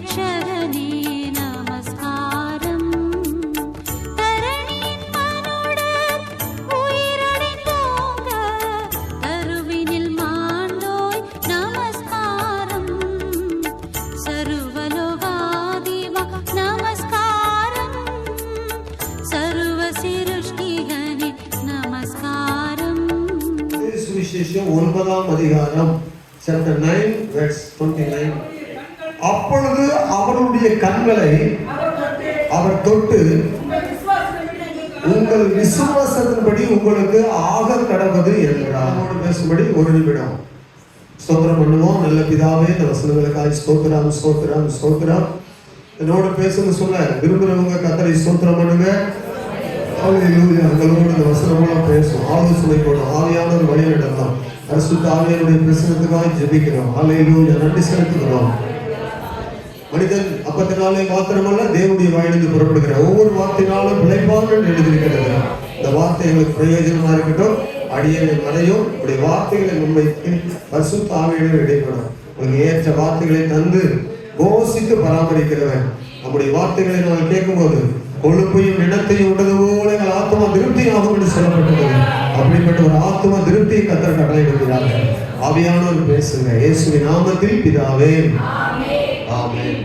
ரட்சகனே நமஸ்காரம். தரணியின் மனுடர் உயிரடைந்தோங்க கருவினில் மாண்டோய் நமஸ்காரம். சர்வலோகாதிபா நமஸ்காரம். சர்வ சிருஷ்டிகனே நமஸ்காரம். சுவிசேஷம் 9ஆம் அதிகாரம் chapter 9 verse 29. அப்பொழுது அவருடைய கண்களை அவர் தொட்டு உங்கள் விசுவாசத்தின்படி உங்களுக்கு ஆக கடவது என்றார். பேசும்படி ஒரு நிமிடம் ஸ்தோத்திரம் பண்ணுவோம். நல்ல பிதாவே, இந்த வசனங்களுக்காக ஸ்தோத்திரம் ஸ்தோத்திரம் ஸ்தோத்திரம். என்னோட பேசுன்னு சொல்ல விரும்புறவங்க கர்த்தரை ஸ்தோத்திரம் பண்ணுங்க. ஹல்லேலூயா. உங்களோட இந்த வசனம் மூலம் பேசும் ஆலோசனை போடும் ஆவியானவர் வழி நடக்கும். பரிசுத்த ஆவியானுடைய பிரசன்னத்துக்காக ஜெபிக்கிறோம். ஹல்லேலூயா. நன்றி செலுத்துகிறோம். மனிதன் அப்பத்தினாலே மாத்திரமல்ல தேவனுடைய வாயிலிருந்து புறப்படுகிற ஒவ்வொரு வார்த்தையினாலும் பிழைப்பார்கள் எழுதியிருக்கிறது. இந்த வார்த்தை எங்களுக்கு பிரயோஜனமா இருக்கட்டும். அடியனை மறையும் இப்படி வார்த்தைகளை முன்வைத்து பரிசுத்த ஆவியுடன் இடைப்படும். உங்களுக்கு ஏற்ற வார்த்தைகளை தந்து போஷித்து பராமரிக்கிறவன். நம்முடைய வார்த்தைகளை நாங்கள் கேட்கும்போது கொழுப்பையும் நிலத்தையும் உண்டது போல எங்கள் ஆத்மா திருப்தியாகும் என்று சொல்லப்பட்டுள்ளது. அப்படிப்பட்ட ஒரு ஆத்மா திருப்தியை கர்த்தர் கட்டளையிடுகிறார்கள். ஆவியானவர் பேசுங்க. இயேசுவின் நாமத்தில் பிதாவே, ஆமென்.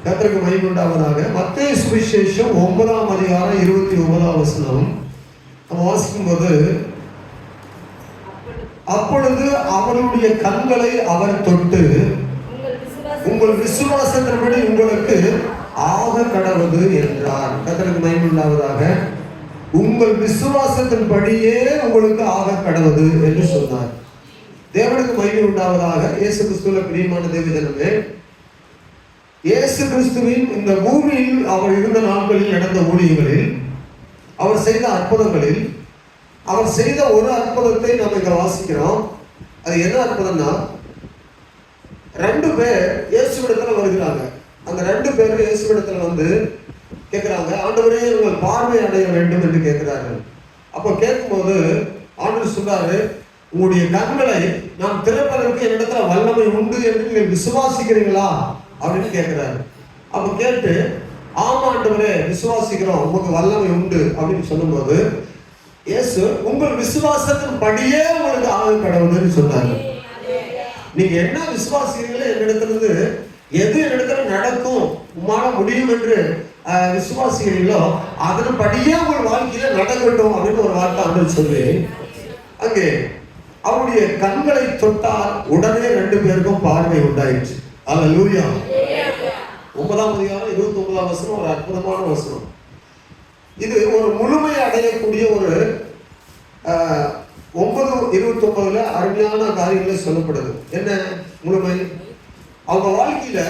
கர்த்தருக்கு மகிமை உண்டாவதாக. மத்தேயு சுவிசேஷம் 9ஆம் அதிகாரம் 29ஆம் வசனம் நம்ம வாசிக்கும்போது, அப்பொழுது அவருடைய கண்களை அவர் தொட்டு உங்கள் விசுவாசத்தின்படி உங்களுக்கு ஆக கடவது என்றார். கர்த்தருக்கு மகிமை உண்டாவதாக. உங்கள் விசுவாசத்தின்படியே உங்களுக்கு ஆக கடவது என்று சொன்னார். தேவனுக்கு மகிமை உண்டாவதாக. இயேசு கிறிஸ்துவில பிரியமான தேவஜனமே, இயேசு கிறிஸ்துவின் இந்த பூமியில் அவர் இருந்த நாட்களில் நடந்த ஊழியங்களில், அவர் செய்த அற்புதங்களில், அவர் செய்த ஒரு அற்புதத்தை நாம் இங்க வாசிக்கிறோம். அது என்ன அற்புதம்னா, 2 பேர் இயேசுவிடத்துல வருகிறாங்க. அந்த 2 பேரும் இயேசுவிடத்துல வந்து கேட்கிறாங்க, ஆண்டவரே உங்கள் பார்வை அடைய வேண்டும் என்று கேட்கிறார்கள். அப்போ கேட்கும்போது ஆண்டவர் சொல்றாரு, உங்களுடைய கண்களை நான் திறப்பதற்கு என்னிடத்துல வல்லமை உண்டு என்று நீங்கள் விசுவாசிக்கிறீங்களா அப்படின்னு கேட்கிறாரு. அப்ப கேட்டு, ஆமா ஆண்டவரே விசுவாசிக்கிறோம், உங்களுக்கு வல்லமை உண்டு அப்படின்னு சொல்லும்போது இயேசு உங்கள் விசுவாசத்தின் படியே உங்களுக்கு ஆக கடவுள்னு சொன்னாங்க. நீங்க என்ன விசுவாசிக்கிறீங்களோ, என்னிடத்திலிருந்து எது என்னிடத்துல நடக்கும், உம்மால முடியும் என்று விசுவாசிக்கிறீங்களோ அதன் படியே உங்கள் வாழ்க்கையில நடக்கட்டும் அப்படின்னு ஒரு வார்த்தை ஆண்டவர் சொல்லி அங்கே அவருடைய கண்களை தொட்டால் உடனே 2 பேருக்கும் பார்வை உண்டாயிடுச்சு. அல்லேலூயா. 9ஆம் அதிகாரம் 29ஆம் வசனம் ஒரு அற்புதமான வசனம். இது ஒரு முழுமை அடையக்கூடிய ஒரு 9:29 அருமையான காரியங்களே சொல்லப்படுது. என்ன முழுமை? அவங்க வாழ்க்கையில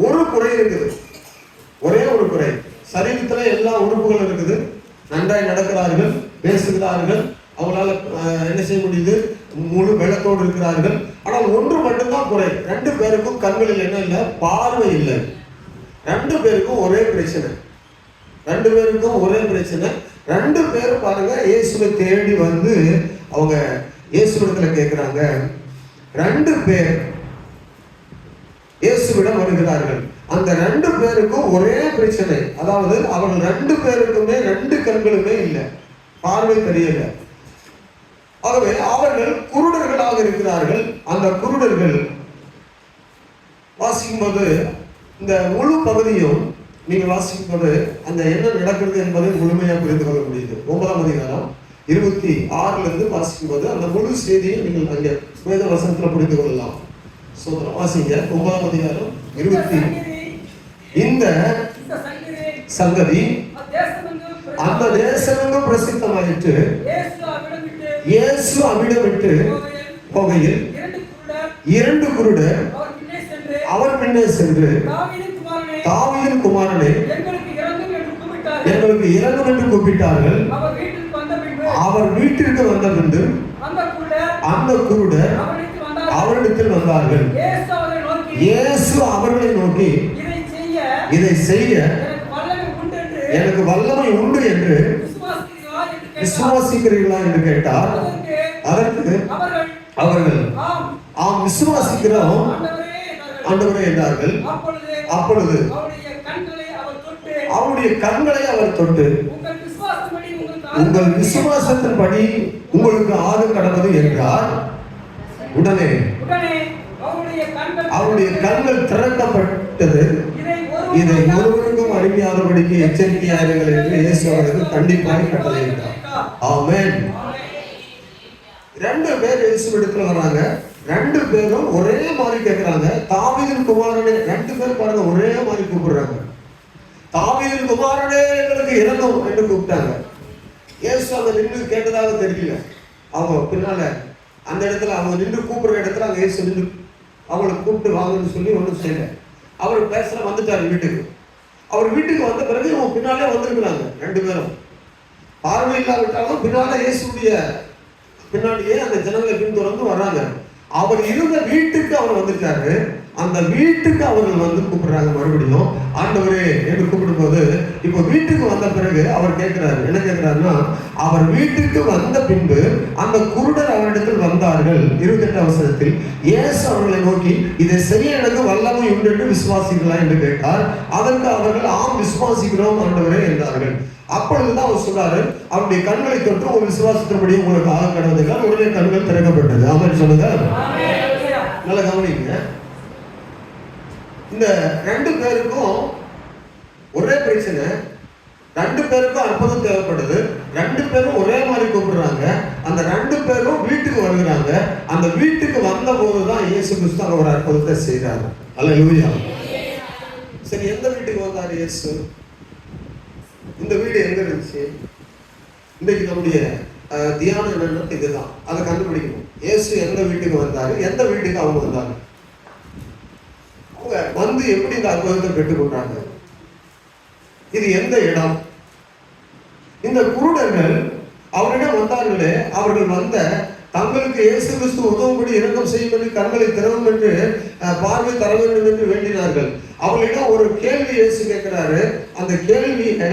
ஒரு குறை இருக்குது, ஒரே ஒரு குறை. சரீரத்துல எல்லா உறுப்புகளும் இருக்குது, நன்றாய் நடக்கிறார்கள், பேசுகிறார்கள், அவங்களால என்ன செய்ய முடியுது, முழு வெள்ளத்தோடு இருக்கிறார்கள். ஆனால் ஒன்று மட்டும்தான் குறை. 2 பேருக்கும் கண்களில் என்ன இல்லை, பார்வை இல்லை. 2 பேருக்கும் ஒரே பிரச்சனை. 2 பேருக்கும் ஒரே பிரச்சனை. 2 பேரும் பாருங்க இயேசுவை தேடி வந்து அவங்க இயேசுவிடத்துல கேட்கிறாங்க. 2 பேர் இயேசுவிடம் வருகிறார்கள். அந்த 2 பேருக்கும் ஒரே பிரச்சனை. அதாவது அவர்கள் 2 பேருக்குமே 2 கண்களுமே இல்லை, பார்வை தெரியல. ஆகவே அவர்கள் குருடர்களாக இருக்கிறார்கள். அந்த குருடர்கள் வாசிக்கும்போது இந்த முழு பகுதியும் நீங்க வாசிக்கும்போது அந்த என்ன நடக்கிறது என்பதை முழுமையாக புரிந்து கொள்ள முடியுது. 9ஆம் அதிகாரம் 26 வாசிக்கும்போது அந்த முழு செய்தியை நீங்கள் அங்கே வேத வசனத்துல புரிந்து கொள்ளலாம். சோதரம் வாசிங்க. 9ஆம் அதிகாரம் 20. இந்த சங்கதி அந்த தேசமெங்கும் பிரசித்தமாயிற்று. இயேசு அவிடம் விட்டு போகையில் 2 குருடர் அவர் பின்னே சென்று, தாவீதின் குமாரனே எங்களுக்கு இரங்கும் என்று கூப்பிட்டார்கள். அவர் வீட்டிற்கு வந்த பின்பு அந்த குருடர் அவரிடத்தில் வந்தார்கள். இயேசு அவர்களை நோக்கி, இதை செய்ய எனக்கு வல்லமை உண்டு என்று விசுவாசிக்கிறீர்களா என்று கேட்டார். அதற்கு அவர்கள் ஆம் விசுவாசிக்கிறோம் ஆண்டவரே என்றார்கள். அப்பொழுது அவருடைய கண்களை அவர் தொட்டு உங்கள் விசுவாசத்தின்படி உங்களுக்கு ஆக கடவது என்றார். உடனே அவருடைய கண்கள் திறக்கப்பட்டது. இதை ஒருவருக்கும் அறிவியாதபடிக்கு எச்சரிக்கையாயிருங்கள் என்று இயேசு அவர்களுக்கு கண்டிப்பாக கட்டளையிட்டார். ஆமென். 2 பேர் இயேசுவிடத்துல வராங்க. 2 பேரும் ஒரே மாதிரி கேட்கிறாங்க. தாவீதின் குமாரனே, 2 பேர் பாருங்க ஒரே மாதிரி கூப்பிடுறாங்க. தாவீதின் குமாரனே எங்களுக்கு இரங்கும் என்று கூப்பிட்டாங்க. இயேசு அங்க நின்று கேட்டதாக தெரியல. அவங்க பின்னால அந்த இடத்துல அவங்க நின்று கூப்பிடுற இடத்துல அங்க இயேசு நின்று அவங்களை கூப்பிட்டு வாங்கன்னு சொல்லி ஒன்றும் செய்யல. அவர் பேசுற வந்துட்டாரு வீட்டுக்கு. அவர் வீட்டுக்கு வந்த பிறகு அவங்க பின்னாலே வந்திருக்கிறாங்க. 2 பேரும் பார்வை இல்லாவிட்டாலும் பின்னால இயேசுடைய பின்னாடியே அந்த ஜனங்களை பின்தொடர்ந்து வர்றாங்க. அவர் இருந்த வீட்டுக்கு அவர் வந்துட்டாரு. அந்த வீட்டுக்கு அவர்கள் வந்து கூப்பிடுறாங்க மறுபடியும் ஆண்டவரே என்று கூப்பிடும் போது, இப்போ வீட்டுக்கு வந்த பிறகு அவர் கேட்கிறாரு. என்ன கேட்கிறாருன்னா, அவர் வீட்டுக்கு வந்த பின்பு அந்த குருடர் அவரிடத்தில் வந்தார்கள். 28 வசனத்தில் இயேசு அவர்களை நோக்கி, இதை செய்ய எனக்கு வல்லமை உண்டு என்று விசுவாசிகளா என்று கேட்டார். அதற்கு அவர்கள் ஆம் விசுவாசிக்கிறோம் ஆண்டவரே என்றார்கள். அப்பொழுதுதான் அவர் சொல்றாரு, அவருடைய கண்களை தொட்டு ஒரு விசுவாசத்தின்படி உங்களுக்கு ஆக கடவுள். உடனே கண்கள் திறக்கப்பட்டது. ஆமென் சொல்லுங்க. நல்ல கவனிங்க. இந்த 2 பேருக்கும் ஒரே பிரச்சனை. 2 பேருக்கும் அற்புதம் தேவைப்படுது. 2 பேரும் ஒரே மாதிரி கூப்பிடுறாங்க. அந்த 2 பேரும் வீட்டுக்கு வருகிறாங்க. அந்த வீட்டுக்கு வந்த போதுதான் இயேசு கிறிஸ்து அங்க ஒரு அற்புதத்தை செய்றாரு. அல்லேலூயா. சரி, எந்த வீட்டுக்கு வந்தார் இயேசு? இந்த வீடு எங்க இருந்துச்சு? இன்றைக்கு நம்முடைய தியானம் என்னன்னா இதுதான். அதை கண்டுபிடிக்கணும். இயேசு எந்த வீட்டுக்கு வந்தாரு, எந்த வீட்டுக்கு அவங்க வந்தாங்க, அவங்க வந்து எப்படி இந்த அற்புதத்தை பெற்றுக்கொண்டாங்க, இது எந்த இடம்? இந்த குருடர்கள் அவரிடம் வந்தார்களே, அவர்கள் வந்த தங்களுக்கு இயேசு கிறிஸ்து உதவும்படி இரக்கம் செய்யும் என்று கண்களை திறவும் என்று பார்வை தர வேண்டும் என்று வேண்டினார்கள். அவர்களிடம் ஒரு கேள்வி இயேசு கேட்கிறாரு. அந்த கேள்வியை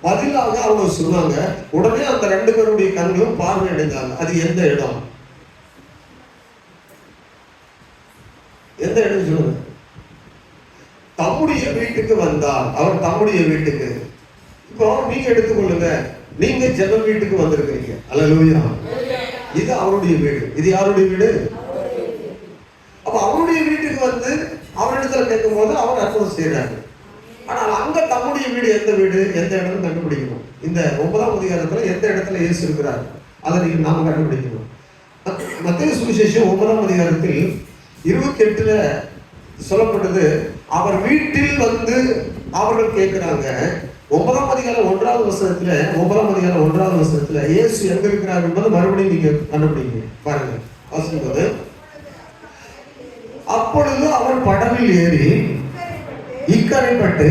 பதிலாக அவங்க சொன்னாங்க. உடனே அந்த 2 பேருடைய கண்களும் பார்வை அடைந்தாங்க. அது எந்த இடம்? எந்த இடம் சொல்லுங்க. தம்முடைய வீட்டுக்கு வந்தார். அவர் தம்முடைய வீட்டுக்கு. இப்போ நீங்க எடுத்துக்கொள்ளுங்க, நீங்க ஜெப வீட்டுக்கு வந்திருக்கிறீங்க. அல்லேலூயா. இது அவருடைய வீடு. இது யாருடைய வீடு? அப்ப அவருடைய வீட்டுக்கு வந்து அவரிடத்துல கேட்கும் போது அவர் அற்புதம் செய்யறாரு. ஆனால் அங்க தம்முடைய வீடு எந்த வீடு, எந்த இடம்னு கண்டுபிடிக்கணும். இந்த 9ஆம் அதிகாரத்துல எந்த இடத்துல இயேசு இருக்கிறார் அதை நீங்க நாம கண்டுபிடிக்கணும். மத்தேயு சுவிசேஷம் 9ஆம் அதிகாரத்தில் 28ல சொல்லப்பட்டது, அவர் வீட்டில் வந்து அவர்கள் கேட்கிறாங்க. 9ஆம் அதிகாரம் 1வது வசனத்துல 9ஆம் அதிகாரம் 1வது வசனத்துல இயேசு எங்க இருக்கிறார் என்பதை மறுபடியும் நீங்க கண்டுபிடிங்க. பாருங்க வாசிக்கும்போது, அப்பொழுது அவர் படவில் ஏறி இக்கரைப்பட்டு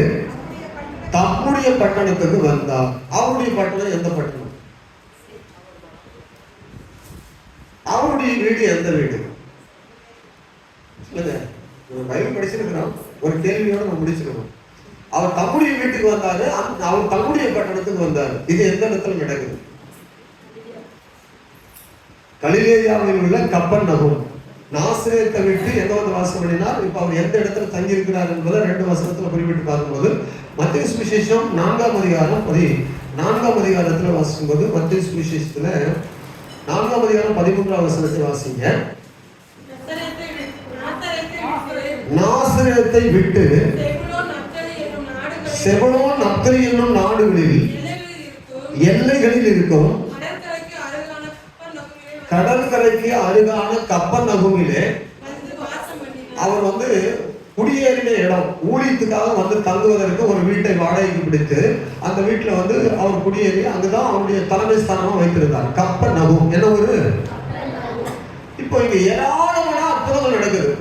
தம்முடைய பட்டணத்துக்கு வந்தார். அவருடைய பட்டணம் எந்த பட்டணம்? அவருடைய வீடு எந்த வீடு சொல்லுங்க. பைபிள் படிச்சிருக்கிறோம். ஒரு கேள்வியோட நம்ம முடிச்சிருக்கோம். அவர் தம்முடைய வீட்டுக்கு வந்தாரு. அவர் தம்முடைய பட்டணத்துக்கு வந்தாரு. இது எந்த இடத்துல நடக்குது? கலிலேயாவில் உள்ள கப்பர்நகூம். நாசரேத்தை விட்டு எங்க வந்து வாசம் பண்ணினார். இப்ப அவர் எந்த இடத்துல தங்கி இருக்கிறார் என்பதை 2 வசனத்துல குறிப்பிட்டு பார்க்கும்போது, மத்தேயு சுவிசேஷம் 4ஆம் அதிகாரம் 4ஆம் அதிகாரத்துல வாசிக்கும்போது, மத்தேயு சுவிசேஷத்துல 4ஆம் அதிகாரம் 13ஆம் வசனத்தை வாசிங்க. நாசரேத்தை விட்டு செபுலோன் நப்தலி என்னும் நாடுகளில் எல்லைகளில் இருக்கும் கடற்கரைக்கு அருகான கப்பர்நகூமிலே அவர் வந்து குடியேறின இடம். ஊழியத்துக்காக வந்து தங்குவதற்கு ஒரு வீட்டை வாடகைக்கு பிடித்து அந்த வீட்டுல வந்து அவர் குடியேறி அங்குதான் அவருடைய தலைமை ஸ்தானமா வைத்திருந்தார். கப்பர்நகூம் என்ன ஒரு. இப்போ இங்க ஏராளமான அற்புதங்கள் நடக்குது.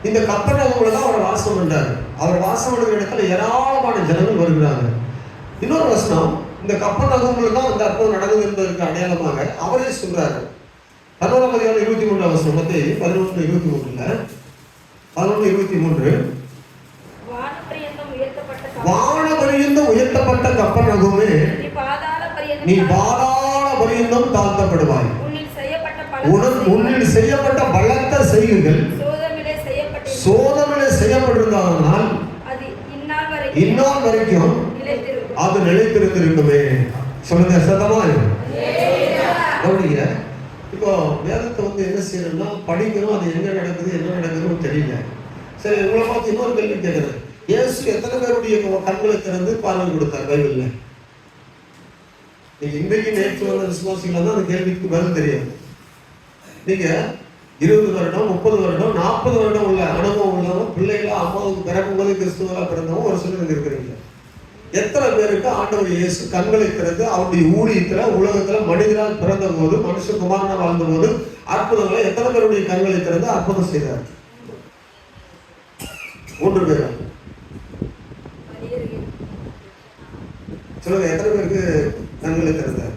இந்த கப்பர்நகூம்ல தான் அவர் வாசம் பண்றாரு. அவர் வாசம் பண்ணுற இடத்துல ஏராளமான ஜனங்கள் வருகிறாங்க. இன்னொரு வசனம், இந்த கப்பர்நகூம்ல தான் அந்த அற்புதம் நடக்குது என்பதற்கு அடையாளமாக அவரே சொல்றாரு. 11ஆம் அதிகாரம் 23ஆம் வசனம், மத்தேயு 11:23ல 11:23, வானபரியந்தம் உயர்த்தப்பட்ட கப்பர்நகூமே, நீ பாதாள பரியந்தம் தாழ்த்தப்படுவாய். உன்னில் செய்யப்பட்ட பலத்த செய்கைகள் சோதமிலே செய்யப்பட்டிருந்தால் இந்நாள் வரைக்கும் அது நிலைத்திருந்திருக்குமே. சொல்லுங்க சத்தமா. கவனிங்க, இப்போ வேதத்தை வந்து என்ன செய்யணும்னா படிக்கணும், அது எங்க நடக்குது என்ன நடக்குதுன்னு தெரியல. சரி, உங்களை பார்த்து இன்னொரு கேள்வி கேட்கிறேன். இயேசு எத்தனை பேருடைய கண்களை திறந்து பார்வை கொடுத்தார் பைபிள்ல? நீங்க இன்றைக்கு நேற்று வந்த விசுவாசிகள் தான் அந்த கேள்விக்கு பதில் தெரியாது. நீங்க 20 வருடம் 30 வருடம் 40 வருடம் உள்ள அனுபவம் உள்ளவங்க பிள்ளைகளா அம்மாவுக்கு பிறக்கும்போது கிறிஸ்துவா பிறந்தவங்க ஒரு சிலர் இருக்கிறீங்க. எத்தனை பேருக்கு ஆண்டவர் இயேசு கண்களை திறந்து அவருடைய ஊழியத்துல உலகத்துல மனிதரால் பிறந்த போது மனுஷகுமாரனா வாழ்ந்த போது அற்புதங்களை எத்தனை பேருடைய கண்களை திறந்து அற்புதம் செய்தார்? 3 பேர். சொல்லுங்க, எத்தனை பேருக்கு கண்களை திறந்தார்?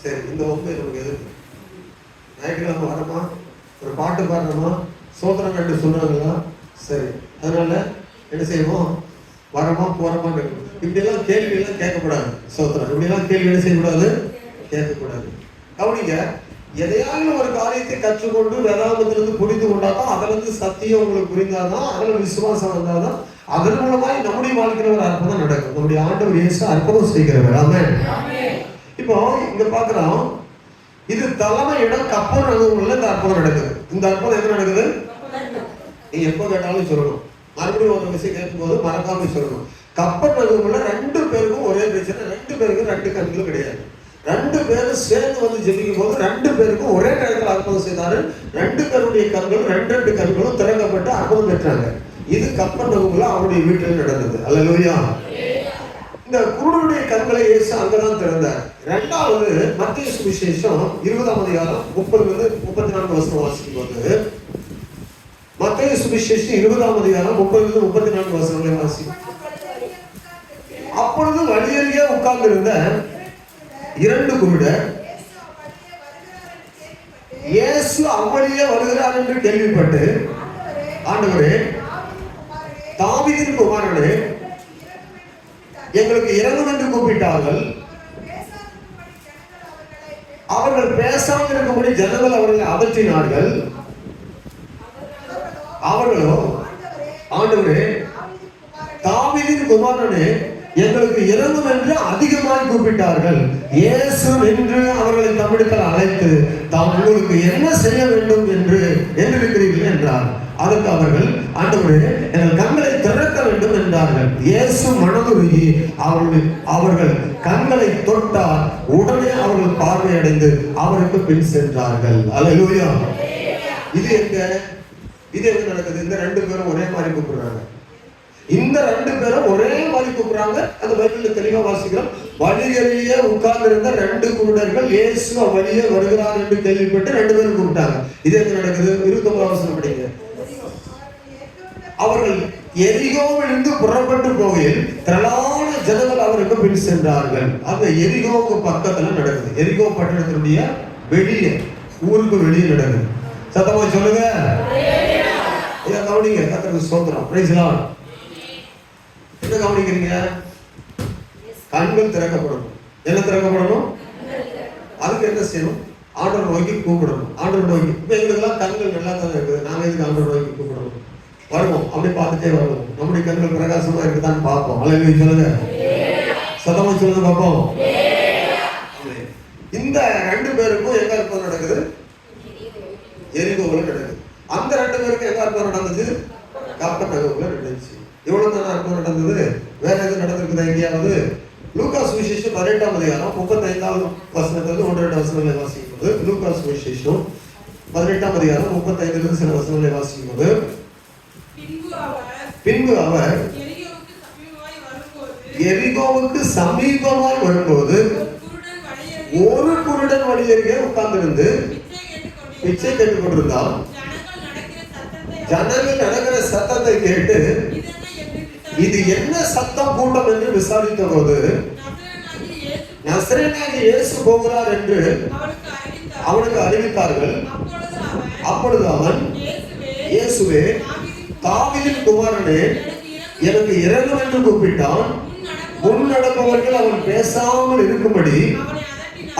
சரி, இந்த வகுப்பு நமக்கு எதுக்கு? ஞாயிற்றுக்கிழமை வரமா, ஒரு பாட்டு பாடுறோமா, சோதனம் கண்டு சொல்றாங்களா? சரி, அதனால என்ன செய்வோம்? வரமா போறமா. இப்படியெல்லாம் கேள்வி எல்லாம் கேட்கக்கூடாது. சோதனம் இப்படியெல்லாம் கேள்வி என்ன செய்யக்கூடாது? கேட்கக்கூடாது. கவனிங்க, எதையாவது ஒரு காரியத்தை கற்றுக்கொண்டு வேதாகமத்திலிருந்து புரிந்து கொண்டாதான், அதுல இருந்து சத்தியம் உங்களுக்கு புரிந்தாதான், அதுல விசுவாசம் வந்தாதான், அதன் மூலமாய் நம்முடைய வாழ்க்கையில ஒரு அற்புதம் நடக்கும். நம்முடைய ஆண்டவர் இயேசு அற்புதம் செய்கிறவர். ஆமென். இப்போ இங்க பாக்குறோம், இது தலைமை இடம் கப்பர் நகர்வுல இந்த அற்புதம் நடக்குது. இந்த அற்புதம் எங்க நடக்குது? நீங்க எப்ப கேட்டாலும் சொல்லணும். மறுபடியும் ஒரு விஷயம் கேட்கும் போது மறக்காம சொல்லணும். கப்பர் நகர்வுல 2 பேருக்கும் ஒரே பிரச்சனை. 2 பேருக்கும் 2 கண்களும் கிடையாது. 2 பேரும் சேர்ந்து வந்து ஜெபிக்கும் போது 2 பேருக்கும் ஒரே நேரத்தில் அற்புதம் செய்தாரு. 2 பேருடைய கண்களும் 2 கண்களும் திறக்கப்பட்டு அற்புதம் பெற்றாங்க. இது கப்பர் நகர்வுல அவருடைய வீட்டில் நடந்தது. அல்லேலூயா. இந்த குருடனுடைய கண்களை இயேசு அங்கதான் திறந்தார். 2வது மத்தேயு சுவிசேஷம் 20ஆம் அதிகாரம் 30-34 வசனம் வாசிக்கும் போது, மத்தேயு சுவிசேஷம் 20ஆம் அதிகாரம் 30-34 வசனங்களை வாசிக்கும். அப்பொழுது வழியருகே உட்கார்ந்து இருந்த 2 குருடர் இயேசு அவ்வழியே வருகிறார் என்று கேள்விப்பட்டு, ஆண்டவரே, தாவீதின் குமாரனே, எங்களுக்கு இறங்கும் என்று கூப்பிட்டார்கள். அவர்கள் பேசாமல் இருக்கும்படி ஜனங்கள் அவர்களை அதற்றினார்கள். அவர்களோ, ஆண்டவரே, தாவீதின் குமாரனே, எங்களுக்கு இறங்கும் என்று அதிகமாய் கூப்பிட்டார்கள். இயேசு என்று அவர்களை தம்மிடத்தில் அழைத்து, தாம் உங்களுக்கு என்ன செய்ய வேண்டும் என்று எண்ணிருக்கிறீர்கள் என்றார். அதற்கு அவர்கள், ஆண்டவரே, எங்கள் கண்களை திறக்க வேண்டும் என்றார்கள். இயேசு மனதுருகி அவர்கள் கண்களை தொட்டார். உடனே அவர்கள் பார்வையடைந்து அவருக்கு பின் சென்றார்கள். அல்லேலூயா. இது எங்க நடக்குது? இந்த 2 பேரும் ஒரே மாதிரி கூப்பிடுறாங்க. இந்த 2 பேரும் ஒரே மாதிரி கூப்பிடுறாங்க. அந்த பைபிள்ல தெளிவா வாசிக்கிறோம். வழியிலேயே உட்கார்ந்து இருந்த 2 குருடர்கள் இயேசு வழியே வருகிறார் என்று கேள்விப்பட்டு 2 பேரும் கூப்பிட்டாங்க. இது எங்க நடக்குது? 29ஆம் வசனம் படிங்க. அவர்கள் எரிகோவிலிருந்து புறப்பட்டு போகையில் திரளான ஜனங்கள் அவருக்கு பின் சென்றார்கள். அந்த எரிகோவுக்கு பக்கத்துல நடக்குது. எரிகோ பட்டணத்தினுடைய வெளியே, ஊருக்கு வெளியே நடக்குது. சத்தமா சொல்லுங்க. இதை கவனிங்க. கர்த்தருக்கு ஸ்தோத்திரம். Praise the Lord. என்ன கவனிக்கிறீங்க? கண்கள் திறக்கப்படணும். என்ன திறக்கப்படணும்? அதுக்கு என்ன செய்யணும்? ஆண்டவர் நோக்கி கூப்பிடணும். ஆண்டவர் நோக்கி. இப்ப எங்களுக்கெல்லாம் கண்கள் நல்லா தான் இருக்குது. நாங்க எதுக்கு ஆண்டவர் நோக்கி கூப்பிடணும்? வருவோம், அப்படி பார்த்துட்டே வருவோம். நம்முடைய கண்கள் பிரகாசமா இருக்குதான்னு பார்ப்போம். அல்லேலூயா சொல்லுங்க. சத்தமா சொல்லுங்க பார்ப்போம். இந்த 2 பேருக்கும் எங்க அற்புதம் நடக்குது? எரிகோவுல நடக்குது. அந்த 2 பேருக்கும் எங்க அற்புதம் நடந்துச்சு? கப்பர் நகர்வுல நடந்துச்சு. இவ்வளவு தானே அற்புதம் நடந்தது? வேற எதுவும் நடந்திருக்குதா எங்கேயாவது? லூக்கா சுவிசேஷம் 18ஆம் அதிகாரம் 35வது வசனத்திலிருந்து 1-2 வசனங்களை வாசிக்கும் போது, லூக்கா சுவிசேஷம் 18ஆம் அதிகாரம் 35லிருந்து சில வசனங்களை வாசிக்கும் போது, பின்பு அவர் எரிகோவுக்கு சமீபமாய் வரும்போது ஒரு குருடன் வழியருகே உட்கார்ந்திருந்து பிச்சை கேட்டுக் கொண்டிருந்தால், ஜனங்கள் நடக்கிற சத்தத்தை கேட்டு இது என்ன சத்தம் கூட்டம் என்று விசாரித்த போது, நசரேயனாகிய இயேசு போகிறார் என்று அவனுக்கு அறிவித்தார்கள். அப்பொழுது அவன், இயேசுவே, தாவீதின் குமாரனே, எனக்கு இறங்கும் என்று கூப்பிட்டான். முன் நடப்பவர்கள் அவன் பேசாமல் இருக்கும்படி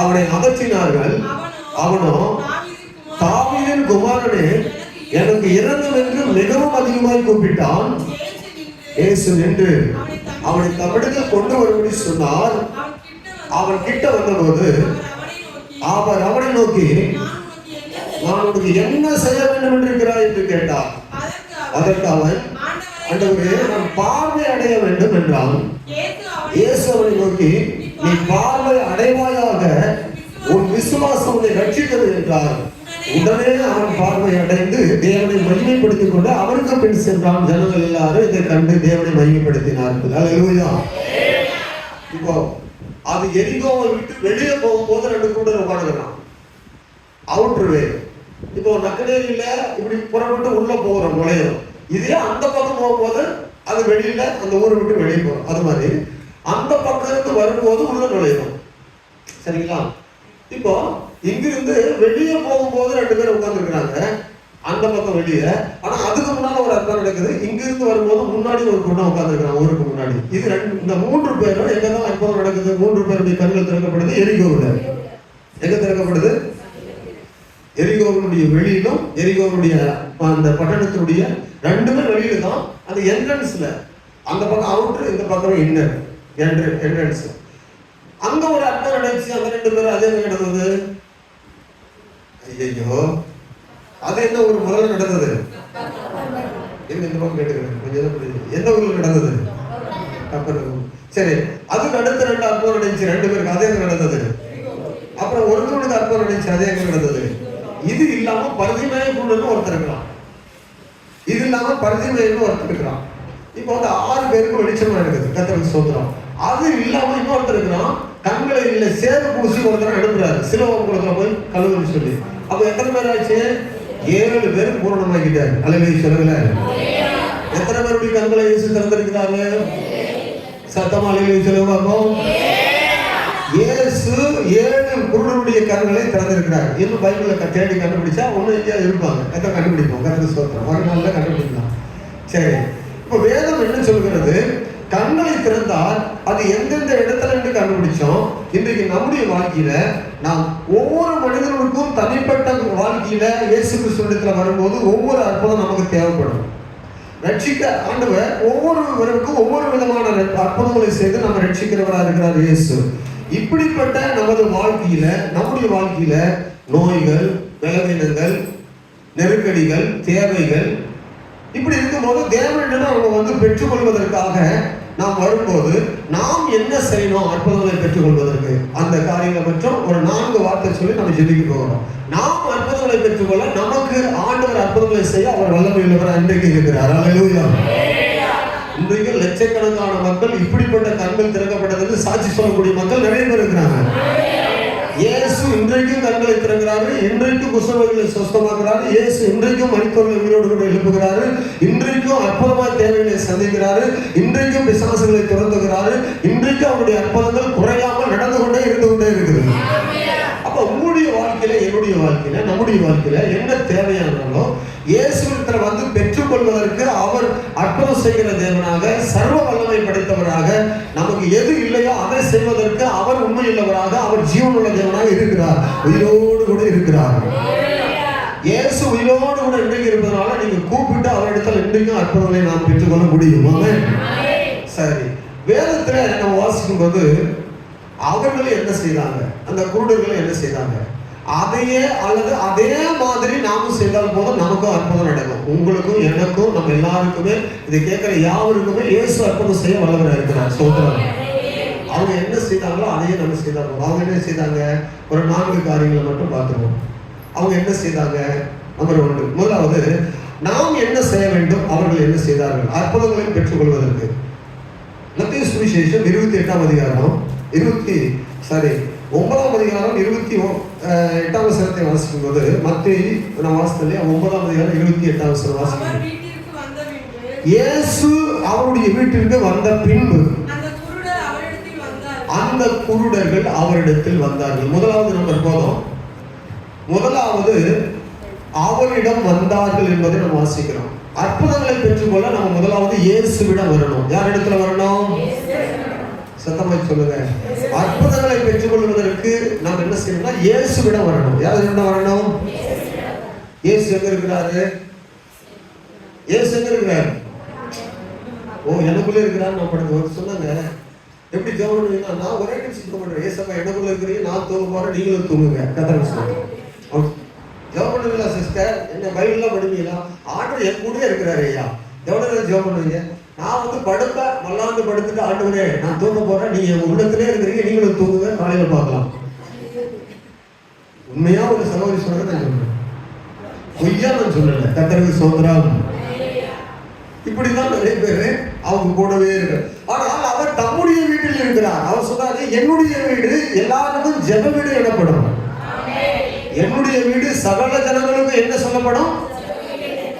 அவனை அதற்றினார்கள். அவனோ, தாவீதின் குமாரனே, எனக்கு இறங்கும் என்று மிகவும் அதிகமாய் கூப்பிட்டான். இயேசு நின்று அவனை தம்மிடத்தில் கொண்டு வரும்படி சொன்னார். அவன் கிட்ட வந்தபோது அவர் அவனை நோக்கி, நான் உனக்கு என்ன செய்ய வேண்டும் என்று இருக்கிறாய் என்று கேட்டார். அதற்கு அவன், ஆண்டவரே, நான் பார்வை அடைய வேண்டும் என்றான். இயேசு அவனை நோக்கி, நீ பார்வை அடைவாயாக, உன் விசுவாசம் உன்னை ரட்சிக்கிறது என்றார். உடனே அவன் பார்வை அடைந்து தேவனை மகிமைப்படுத்திக் கொண்டு அவருக்கு பின் சென்றான். ஜனங்கள் எல்லாரும் இதை கண்டு தேவனை மகிமைப்படுத்தினார்கள். அல்லேலூயா. இப்போ அது எரிகோவை விட்டு வெளியே போகும்போது 2 கூட உட்காந்துக்கிறான். அவுட்ருவே. இப்போ நக்கநேரியில இப்படி புறப்பட்டு உள்ள போகிறோம், நுழையும். இதே அந்த பக்கம் போகும்போது அது வெளியில அந்த ஊரை விட்டு வெளியே போறோம். அது மாதிரி அந்த பக்கம் இருந்து வரும்போது உள்ள நுழையும். சரிங்களா? இப்போ இங்கிருந்து வெளியே போகும்போது 2 பேர் உட்கார்ந்துருக்கிறாங்க அந்த பக்கம் வெளியே. ஆனா அதுக்கு முன்னால ஒரு அர்த்தம் நடக்குது. இங்கிருந்து வரும்போது முன்னாடி ஒரு பொண்ணு உட்கார்ந்துருக்கிறாங்க, ஊருக்கு முன்னாடி. இது இந்த 3 பேரும் எங்கதான் அற்புதம் நடக்குது? 3 பேருடைய கண்கள் திறக்கப்படுது எரிகோவுல. எங்க திறக்கப்படுது? எரிகோவுடைய வெளியிலும் எரிகோவுடைய அந்த பட்டணத்தினுடைய 2மே வெளியில தான். அந்த என்ட்ரன்ஸ்ல அந்த பக்கம் அவுட்டர், இந்த பக்கம் இன்னர் என்ட்ரன்ஸ். அங்க ஒரு அர்த்தம் நடந்துச்சு. அந்த 2 பேரும் அதே நடந்தது. ஐயோ, அது என்ன ஒரு முதல்ல நடந்தது? இந்த பக்கம் கேட்டுக்கிறேன், கொஞ்சம் எந்த ஊர்ல நடந்தது? கப்பர்நகூம். சரி, அதுக்கு அடுத்த 2 அற்புதம் நடந்துச்சு 2 பேருக்கு. அதே நடந்தது. அப்புறம் ஒருத்தருக்கு அற்புதம் நடந்துச்சு. அதே எங்க நடந்தது? இது இல்லாம பரிதிமேய குருடன்னு ஒருத்தர் இருக்கலாம். இது இல்லாம பரிதிமேயன்னு ஒருத்தர் இருக்கிறான். இப்போ வந்து 6 பேருக்கு வெளிச்சமா இருக்குது. கர்த்தருக்கு ஸ்தோத்திரம். அது இல்லாம இன்னொருத்தர் இருக்கிறான். கண்களை இல்ல சேவை பூசி ஒருத்தர் அனுப்புறாரு சிலோகம் குளத்துல போய் கழுவுன்னு சொல்லி. அப்ப எத்தனை பேர் ஆச்சு? 7 பேர் பூரணமாக்கிட்டாரு. அல்லேலூயா சொல்லுங்கள. எத்தனை பேருடைய கண்களை இயேசு திறந்திருக்கிறாங்க? சத்தமா அல்லேலூயா சொல்லுங்க. இயேசு 7 குருடருடைய கண்களை திறந்திருக்கிறார். இன்னும் பைபிள்ல தேடி கண்டுபிடிச்சா ஒன்னும் எங்கேயா இருப்பாங்க. கதை கண்டுபிடிப்போம். கதை சோத்திரம் ஒரு நாள்ல கண்டுபிடிக்கலாம். சரி, இப்போ வேதம் என்ன சொல்கிறது? கண்களை திறந்தால் அது எந்தெந்த இடத்துல இருந்து கண்டுபிடிச்சோம். இன்றைக்கு நம்முடைய வாழ்க்கையில நாம் ஒவ்வொரு மனிதனுக்கும் தனிப்பட்ட வாழ்க்கையில இயேசு கிறிஸ்துவிடத்துல வரும்போது ஒவ்வொரு அற்புதம் நமக்கு தேவைப்படும். ரட்சிக்க ஆண்டவர் ஒவ்வொருவருக்கும் ஒவ்வொரு விதமான அற்புதங்களை செய்து நம்ம ரட்சிக்கிறவராக இருக்கிறார் இயேசு. இப்படிப்பட்ட நமது வாழ்க்கையில நம்முடைய வாழ்க்கையில நோய்கள், பலவீனங்கள், நெருக்கடிகள், தேவைகள் இப்படி இருக்கும்போது தேவனிடம் அவங்க வந்து பெற்றுக்கொள்வதற்காக நாம் வரும்போது நாம் என்ன செய்யணும்? அற்புதங்களை பெற்றுக்கொள்வதற்கு அந்த காரியங்களை மற்றும் ஒரு 4 வார்த்தை சொல்லி நம்ம ஜெபிக்க போகிறோம். நாம் அற்புதங்களை பெற்றுக்கொள்ள நமக்கு ஆண்டவர் அற்புதங்களை செய்ய அவர் வல்லமை உள்ளவர் அன்றைக்கு இருக்கிறார். அல்லேலூயா. இன்றைக்கு லட்சக்கணக்கான மக்கள் இப்படிப்பட்ட கண்கள் திறக்கப்பட்டதுக்கு சாட்சி சொல்லக்கூடிய மக்கள் நிறைய பேர் இருக்கிறாங்க. இயேசு இன்றைக்கும் கண்களை திறக்கிறாரு. இன்றைக்கும் குஷ்டரோகிகளை சுஸ்தமாக்குறாரு. இயேசு இன்றைக்கும் மரித்தோர்களை உயிரோடு கூட எழுப்புகிறாரு. இன்றைக்கும் அற்புதமான தேவைகளை சந்திக்கிறாரு. இன்றைக்கும் பிசாசுகளை துரத்துகிறாரு. இன்றைக்கும் அவருடைய அற்புதங்கள் குறையாமல் நடந்து கொண்டே இருந்து கொண்டே இருக்குது. அப்ப உங்களுடைய வாழ்க்கையில, என்னுடைய வாழ்க்கையில, நம்முடைய வாழ்க்கையில என்ன தேவையானாலும் இயேசுவிடத்துல வந்து பெற்றுக்கொள்வதற்கு அவர் அற்புதம் செய்கிற தேவனாக, சர்வ வல்லமை படைத்தவராக, நமக்கு எது இல்லையோ அதை செய்வதற்கு அவர் உண்மையுள்ளவராக, அவர் ஜீவனுள்ள தேவனாக இருக்கிறார். உயிரோடு கூட இருக்கிறார். இயேசு உயிரோடு கூட இன்றைக்கு இருப்பதனால நீங்க கூப்பிட்டு அவரிடத்தில் இன்றைக்கும் அற்புதங்களை நாம் பெற்றுக்கொள்ள முடியும். சரி, வேதத்துல நம்ம வாசிக்கும் போது அவர்கள் என்ன செய்தாங்க? அந்த குருடர்கள் என்ன செய்தாங்க? அதையே அல்லது அதே மாதிரி நாமும் செய்தால் போதும் நமக்கும் அற்புதம் நடக்கும். உங்களுக்கும் எனக்கும் நம்ம எல்லாருக்குமே இதை கேட்கிற யாவருக்குமே இயேசு அற்புதம் செய்ய வல்லவராக இருக்கிறார். ஸ்தோத்திரம். அவங்க என்ன செய்தாங்களோ அதையே நம்ம செய்தால் போதும். அவங்க என்ன செய்தாங்க? ஒரு 4 காரியங்களை மட்டும் பார்த்துருவோம். அவங்க என்ன செய்தாங்க? நம்பர் 1, முதலாவது நாம் என்ன செய்ய வேண்டும்? அவர்கள் என்ன செய்தார்கள் அற்புதங்களை பெற்றுக்கொள்வதற்கு? மத்தேயு சுவிசேஷம் 28ஆம் அதிகாரம் 9ஆம் அதிகாரம் 28ஆம் வசனத்தை வாசிக்கும் போது, மத்தேயு நான் வாசித்தேன் 9ஆம் அதிகாரம் 28ஆம் வசனம் வாசிக்கும். இயேசு அவருடைய வீட்டிற்கு வந்த பின்பு அந்த குருடர்கள் அவரிடத்தில் வந்தார்கள். முதலாவது நம்பர் போதும். முதலாவது அவரிடம் வந்தார்கள் என்பதை நம்ம வாசிக்கிறோம். அற்புதங்களை பெற்றுக்கொள்ள நம்ம முதலாவது இயேசுவிடம் வரணும். யார் இடத்துல வரணும்? சத்தமாய் சொல்லுங்க. அற்புதங்களை பெற்றுக்கொள்வதற்கு நாம் என்ன செய்யணும்னா இயேசுவிடம் வரணும். யார் இடத்துல வரணும்? இயேசு எங்க இருக்கிறாரு? இயேசு எங்க இருக்கிறாரு? எனக்குள்ளே இருக்கிறான்னு நான் படுத்து சொன்னாங்க. எப்படி ஜெபம் பண்ணுவீங்கன்னா, நான் ஒரே நிமிஷம் ஜெபம் பண்ணுறேன். ஏசப்பா எனக்குள்ள இருக்கிறீங்க, நான் தூங்க போகிறேன், நீங்களும் தூங்குங்க. கத்தர் சொன்னாங்க. ஜெபம் பண்ணுவீங்களா சிஸ்டர்? என்ன பைபிள்லாம் படிப்பீங்களா? ஆண்டவர் என் கூட இருக்கிறாரு ஐயா. எவ்வளோ நேரம் ஜெபம் பண்ணுவீங்க? நான் படுப்பேன், மல்லாந்து படுத்துட்டு ஆண்டவரே நான் தூங்க போறேன், நீங்க என் உள்ளத்திலே இருக்கிறீங்க, நீங்களும் தூங்குங்க, காலையில பார்க்கலாம். உண்மையா ஒரு சகோதரி சொல்றதை நான் சொல்றேன், பொய்யா நான் சொல்லல. கர்த்தருக்கு ஸ்தோத்திரம். இப்படிதான் நிறைய பேரு அவங்க கூடவே இருக்கு. ஆனால் அவர் தம்முடைய வீட்டில் இருக்கிறார். அவர் சொன்னாரு, என்னுடைய வீடு எல்லாருக்கும் ஜெப வீடு எனப்படும். என்னுடைய வீடு சகல ஜனங்களுக்கும் என்ன சொல்லப்படும்?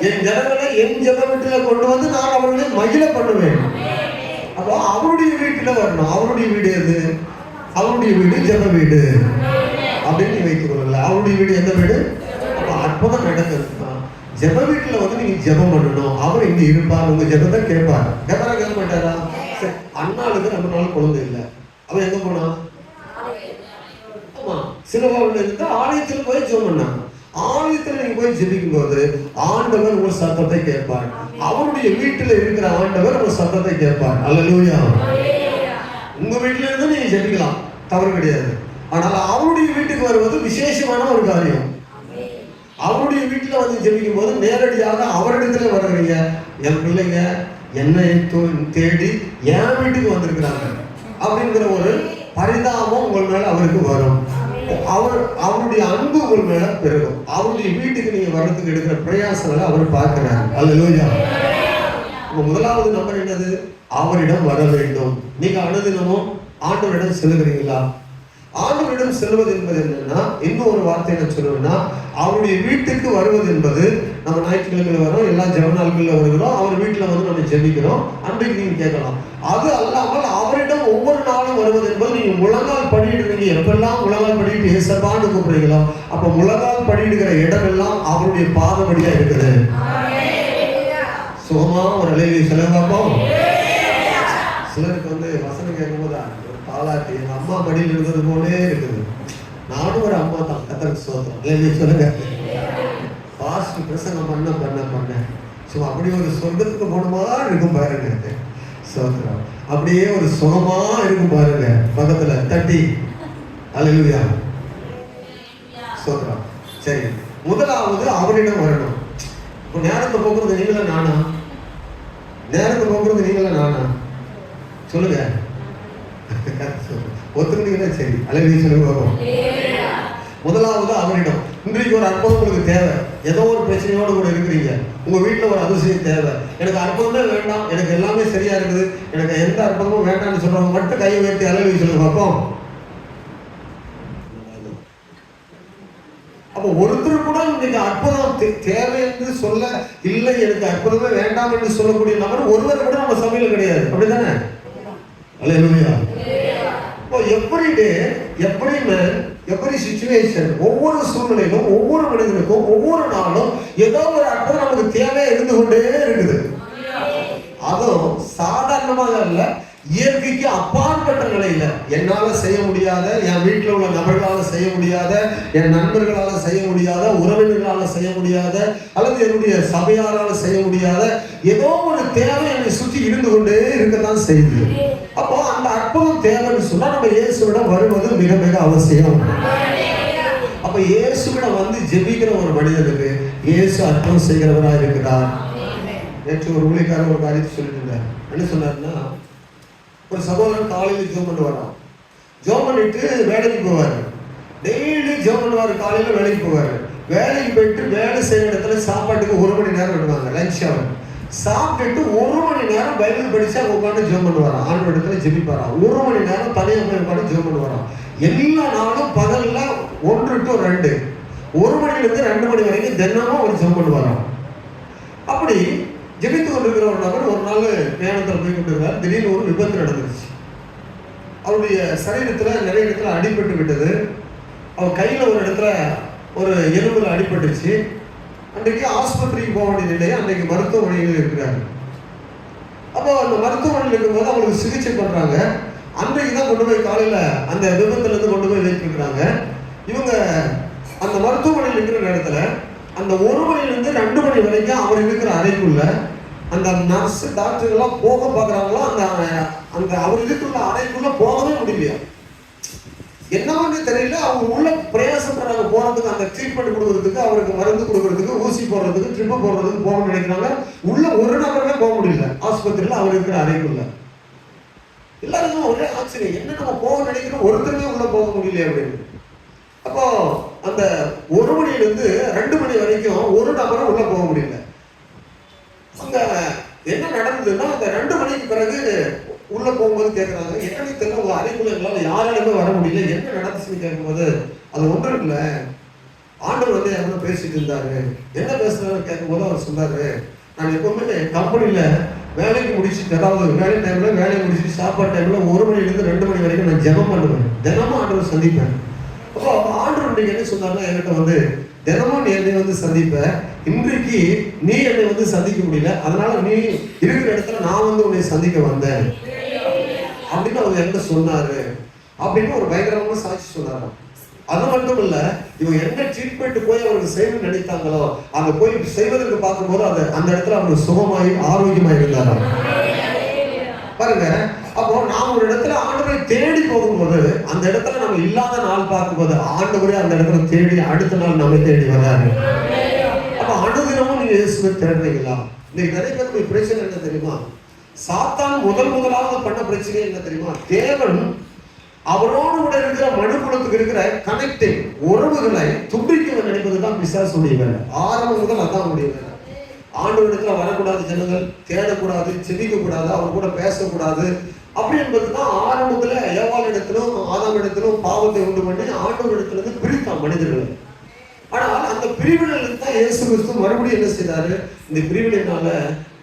என் ஜனங்களை என் ஜெப வீட்டுல கொண்டு வந்து நான் அவர்களை மகிழ பண்ணுவேன். அப்போ அவருடைய வீட்டுல வரணும். அவருடைய வீடு எது? அவருடைய வீடு ஜெப வீடு அப்படின்னு வைத்துக் கொள்ளல. அவருடைய வீடு எந்த வீடு? அப்ப அற்புதம் நடக்குதுன்னா ஜெப வீட்டுல நீங்க ஜெபம் பண்ணணும். அவர் இங்க இருப்பார், உங்க ஜெபத்தை கேட்பார். கேட்க மாட்டாரா? அண்ணாளுக்கு ரொம்ப நாள் குழந்தை இல்லை, அவன் எங்க போனா? ஆமா, சிலவாவில் இருந்தா ஆலயத்தில் போய் ஜெபம் பண்ணாங்க. ஆலயத்தில் நீங்க போய் ஜெபிக்கும் போது ஆண்டவர் ஒரு சத்தத்தை கேட்பார். அவருடைய வீட்டுல இருக்கிற ஆண்டவர் ஒரு சத்தத்தை கேட்பார். அல்லேலூயா. உங்க வீட்டுல இருந்து நீங்க ஜெபிக்கலாம், தவறு கிடையாது. ஆனால் அவருடைய வீட்டுக்கு வருவது விசேஷமான ஒரு காரியம். அவருடைய வீட்டுல ஜெபிக்கும் போது நேரடியாக அவரிடத்துல வர்றீங்க. என் பிள்ளைங்க என்னை தேடி என் வீட்டுக்கு வந்திருக்கிறாங்க அப்படிங்கிற ஒரு பரிதாபம் உங்கள் மேல அவருக்கு வரும். அவருடைய அன்பு உங்கள் மேல பெருகும். அவருடைய வீட்டுக்கு நீங்க வர்றதுக்கு எடுக்கிற பிரயாசங்களை அவர் பார்க்கிறார். அல்லேலூயா. முதலாவது நம்பர் என்னது? அவரிடம் வர வேண்டும். நீங்க அனுதினமும் ஆண்டவரிடம் செல்லுகிறீங்களா? ஆண்டவரிடம் செல்வது என்பது என்னன்னா, இன்னும் ஒரு வார்த்தை என்ன சொல்லுவேன்னா, அவருடைய வீட்டுக்கு வருவது என்பது, நம்ம ஞாயிற்றுக்கிழமையில வரோம், எல்லா ஜெப நாட்களில் வருகிறோம், அவர் வீட்டில் நம்ம ஜெபிக்கிறோம், அன்றைக்கு நீங்க கேட்கலாம். அது அல்லாமல் அவரிடம் ஒவ்வொரு நாளும் வருவது என்பது, நீங்க முழங்கால் படியிடுறீங்க. எப்பெல்லாம் முழங்கால் படிட்டு ஏசப்பான்னு கூப்பிடுறீங்களோ, அப்ப முழங்கால் படியிடுகிற இடமெல்லாம் அவருடைய பாதபடியா இருக்குது. சுகமா ஒரு அலையை செலவாப்போம். சிலருக்கு வசனம் கேட்கும்போது பாலாட்டி எங்க அம்மா மடியில் இருந்தது போலே இருக்குது. நானும் ஒரு அம்மா தான். கர்த்தருக்கு ஸ்தோத்திரம். அலையை சொல்லுங்க. பாஸ்ட் பிரசங்கம் பண்ண சும்மா அப்படி ஒரு சொர்க்கத்துக்கு போனமா இருக்கும் பாருங்க. ஸ்தோத்திரம். அப்படியே ஒரு சுகமா இருக்கும் பாருங்க. பக்கத்துல தட்டி அல்லேலூயா. ஸ்தோத்திரம். சரி, முதலாவது அவரிடம் வரணும். இப்போ நேரத்தை போக்குறது நீங்களா நானா? நேரத்தை போக்குறது நீங்களா நானா? சொல்லுங்க. ஒத்துக்கிட்டீங்கன்னா சரி. அல்லேலூயா சொல்லுங்க. முதலாவது அவரிடம். இன்றைக்கு ஒரு அற்புதம் உங்களுக்கு தேவை. ஏதோ ஒரு பிரச்சனையோடு கூட இருக்கிறீங்க. உங்க வீட்டுல ஒரு அதிசயம் தேவை. எனக்கு அற்புதமே வேண்டாம், எனக்கு எல்லாமே சரியா இருக்குது, எனக்கு எந்த அற்புதமும் வேண்டாம்னு சொல்றவங்க மட்டும் கையை உயர்த்தி அல்லேலூயா சொல்லுங்க பார்ப்போம். அப்போ ஒருத்தர் கூட இன்னைக்கு அற்புதம் தேவை என்று சொல்ல, இல்லை எனக்கு அற்புதமே வேண்டாம் என்று சொல்லக்கூடிய நபர் ஒருவர் கூட நம்ம சபையில கிடையாது. அப்படித்தானே? அல்லேலூயா. இப்போ every day, every man, every situation, ஒவ்வொரு சூழ்நிலையிலும் ஒவ்வொரு மனிதனுக்கும் ஒவ்வொரு நாளும் ஏதோ ஒரு அற்புதம் நமக்கு தேவையா இருந்து கொண்டே இருக்குது. அதுவும் சாதாரணமாக அல்ல, இயற்கைக்கு அப்பாற்பட்ட நிலையில. என்னால செய்ய முடியாத, என் வீட்டில் உள்ள நபர்களால செய்ய முடியாத, என் நண்பர்களால செய்ய முடியாத, உறவினர்களால செய்ய முடியாத, அல்லது என்னுடைய சபையாரால செய்ய முடியாத ஏதோ ஒரு தேவை என்னை சுற்றி இருந்து கொண்டே இருக்கத்தான் செய்யுது. அப்போ அந்த அற்புதம் தேவைன்னு சொன்னா நம்ம இயேசுவிடம் வருவது மிக மிக அவசியம். அப்ப இயேசுவிடம் ஜெபிக்கிற ஒரு மனிதனுக்கு இயேசு அற்புதம் செய்கிறவராக இருக்கிறார். நேற்று ஒரு ஊழியக்காரர் ஒரு காரியத்தை சொல்லிட்டு இருந்தார். என்ன சொன்னாருன்னா, ஒரு சகோதரன் காலையில் ஜெபம் பண்ணுவாரா, ஜெபம் பண்ணிட்டு வேலைக்கு போவார். டெய்லி ஜெபம் பண்ணுவார். காலையில வேலைக்கு போவார். வேலைக்கு போயிட்டு வேலை செய்யற இடத்துல சாப்பாட்டுக்கு 1 மணி நேரம் விடுவாங்க, லஞ்ச் ஹவர். சாப்பிட்டுட்டு 1 மணி நேரம் பைபிள் படிச்சு அங்க உட்காந்து ஜெபம் பண்ணுவாராம். ஆண்டு இடத்துல ஜெபிப்பாராம். 1 மணி நேரம் தனியாக போய் உட்காந்து ஜெபம் பண்ணுவாராம். எல்லா நாளும் பகல்ல 1 to 2, 1 மணிலிருந்து 2 மணி வரைக்கும் தினமும் ஒரு ஜெபம் பண்ணுவாராம். அப்படி ஜெபித்து கொண்டிருக்கிற ஒரு நபர் ஒரு நாள் பிரயாணத்தில் போய் கொண்டிருந்தார். திடீர்னு ஒரு விபத்து நடந்துருச்சு. அவருடைய சரீரத்துல நிறைய இடத்துல அடிபட்டு விட்டது. அவர் கையில ஒரு இடத்துல ஒரு எலும்புல அடிபட்டுருச்சு. அன்றைக்கு ஆஸ்பத்திரிக்கு போக வேண்டிய நிலையை அன்றைக்கு மருத்துவமனையில் இருக்கிறாங்க. அப்போ அந்த மருத்துவமனையில் இருக்கும்போது அவங்களுக்கு சிகிச்சை பண்றாங்க. அன்றைக்கு தான் கொண்டு போய் காலையில அந்த விபத்துல இருந்து கொண்டு போய் வைத்திருக்கிறாங்க. இவங்க அந்த மருத்துவமனையில் இருக்கிற இடத்துல அந்த 1 மணிலிருந்து 2 மணி வரைக்கும் அவர் இருக்கிற அறைக்குள்ள அந்த நர்ஸ் டாக்டர் எல்லாம் போக பார்க்குறாங்களோ அந்த அந்த அவர் இதுக்குள்ள அறைக்குள்ள போகவே முடியலையா, என்னன்னு தெரியல. அவங்க உள்ள பிரயாசப்படுறாங்க போறதுக்கு, அந்த ட்ரீட்மெண்ட் கொடுக்கறதுக்கு, அவருக்கு மருந்து கொடுக்கறதுக்கு, ஊசி போடுறதுக்கு, ட்ரிப்பு போடுறதுக்கு போகணும்னு நினைக்கிறாங்க. உள்ள ஒரு நபருமே போக முடியல ஆஸ்பத்திரியில், அவர் இருக்கிற அறைக்குள்ள. எல்லாருக்கும் ஒரே ஆச்சரியம், என்ன நம்ம போக நினைக்கிறோம், ஒருத்தருமே உள்ள போக முடியல அப்படின்னு. அப்போ அந்த 1 மணிலிருந்து 2 மணி வரைக்கும் ஒரு நபரும் உள்ள போக முடியல. அங்க என்ன நடந்ததுன்னா, அந்த 2 மணிக்கு பிறகு உள்ள போகும்போது கேட்கறாங்க, என்னன்னு தெரியல, உங்க அறைக்குள்ள எங்களால யாராலுமே வர முடியல, என்ன நடந்துச்சுன்னு கேட்கும்போது, அது ஒன்றும் இல்லை, ஆண்டவர் வந்து யாரும் பேசிட்டு இருந்தாரு. என்ன பேசுறாருன்னு கேட்கும்போது அவர் சொன்னாரு, நான் எப்பவுமே கம்பெனியில வேலைக்கு முடிச்சுட்டு, அதாவது வேலை டைம்ல வேலையை முடிச்சுட்டு சாப்பாடு டைம்ல 1 மணிலிருந்து 2 மணி வரைக்கும் நான் ஜெபம் பண்ணுவேன், தினமும் ஆண்டவர் சந்திப்பேன். அப்போ ஆண்டவர் நீங்க என்ன சொன்னாருன்னா, என்கிட்ட வந்து தினமும் நீ என்னை வந்து சந்திப்ப, இன்றைக்கு நீ என்னை வந்து சந்திக்க முடியல, அதனால நீ இருக்கிற இடத்துல நான் வந்து உன்னை சந்திக்க வந்தேன் அப்படின்னு அவர் என்கிட்ட சொன்னாரு அப்படின்னு ஒரு பயங்கரமான சாட்சி சொன்னாராம். அது மட்டும் இல்ல, இவங்க என்ன ட்ரீட்மெண்ட் போய் அவருக்கு செய்யணும்னு நினைத்தாங்களோ அங்க போய் செய்வதற்கு பார்க்கும்போது அது அந்த இடத்துல அவருக்கு சுகமாயி ஆரோக்கியமாய் இருந்தாராம். பாருங்க, அப்போ நாம் ஒரு இடத்துல ஆண்டவரை தேடி போகும்போது அந்த இடத்துல நம்ம இல்லாத நாள் பார்க்கும்போது ஆண்டவரே அந்த இடத்துல தேடி அடுத்த நாள் நம்ம தேடி வராரு. அப்ப அனுதினமும் நீங்க இயேசுவை தேடுறீங்களா? இன்னைக்கு நிறைய பேருக்கு பிரச்சனை என்ன தெரியுமா? சாத்தான் முதலாவது பண்ண பிரச்சனை என்ன தெரியுமா? தேவன் அவரோடு கூட இருக்கிற மனுக்குலத்துக்கு இருக்கிற கனெக்டிங் உறவுகளை துண்டிக்க நினைப்பதுதான் பிசாசுடைய வேலை. ஆரம்பம் முதல் அதான் முடிய வேலை. ஆண்டவரிடத்துல வரக்கூடாது, ஜனங்கள் தேடக்கூடாது, செபிக்க கூடாது, அவர் கூட பேசக்கூடாது அப்படி என்பதுதான் ஆரம்பத்துல ஏவாள் இடத்திலும் ஆதாம் இடத்திலும் பாவத்தை உண்டு பண்ணி ஆண்டவர் இடத்துல இருந்து பிரித்தான் மனிதர்களை. ஆனால் அந்த பிரிவினைகளுக்கு தான் இயேசு கிறிஸ்து மறுபடியும் என்ன செய்தாரு? இந்த பிரிவினைனால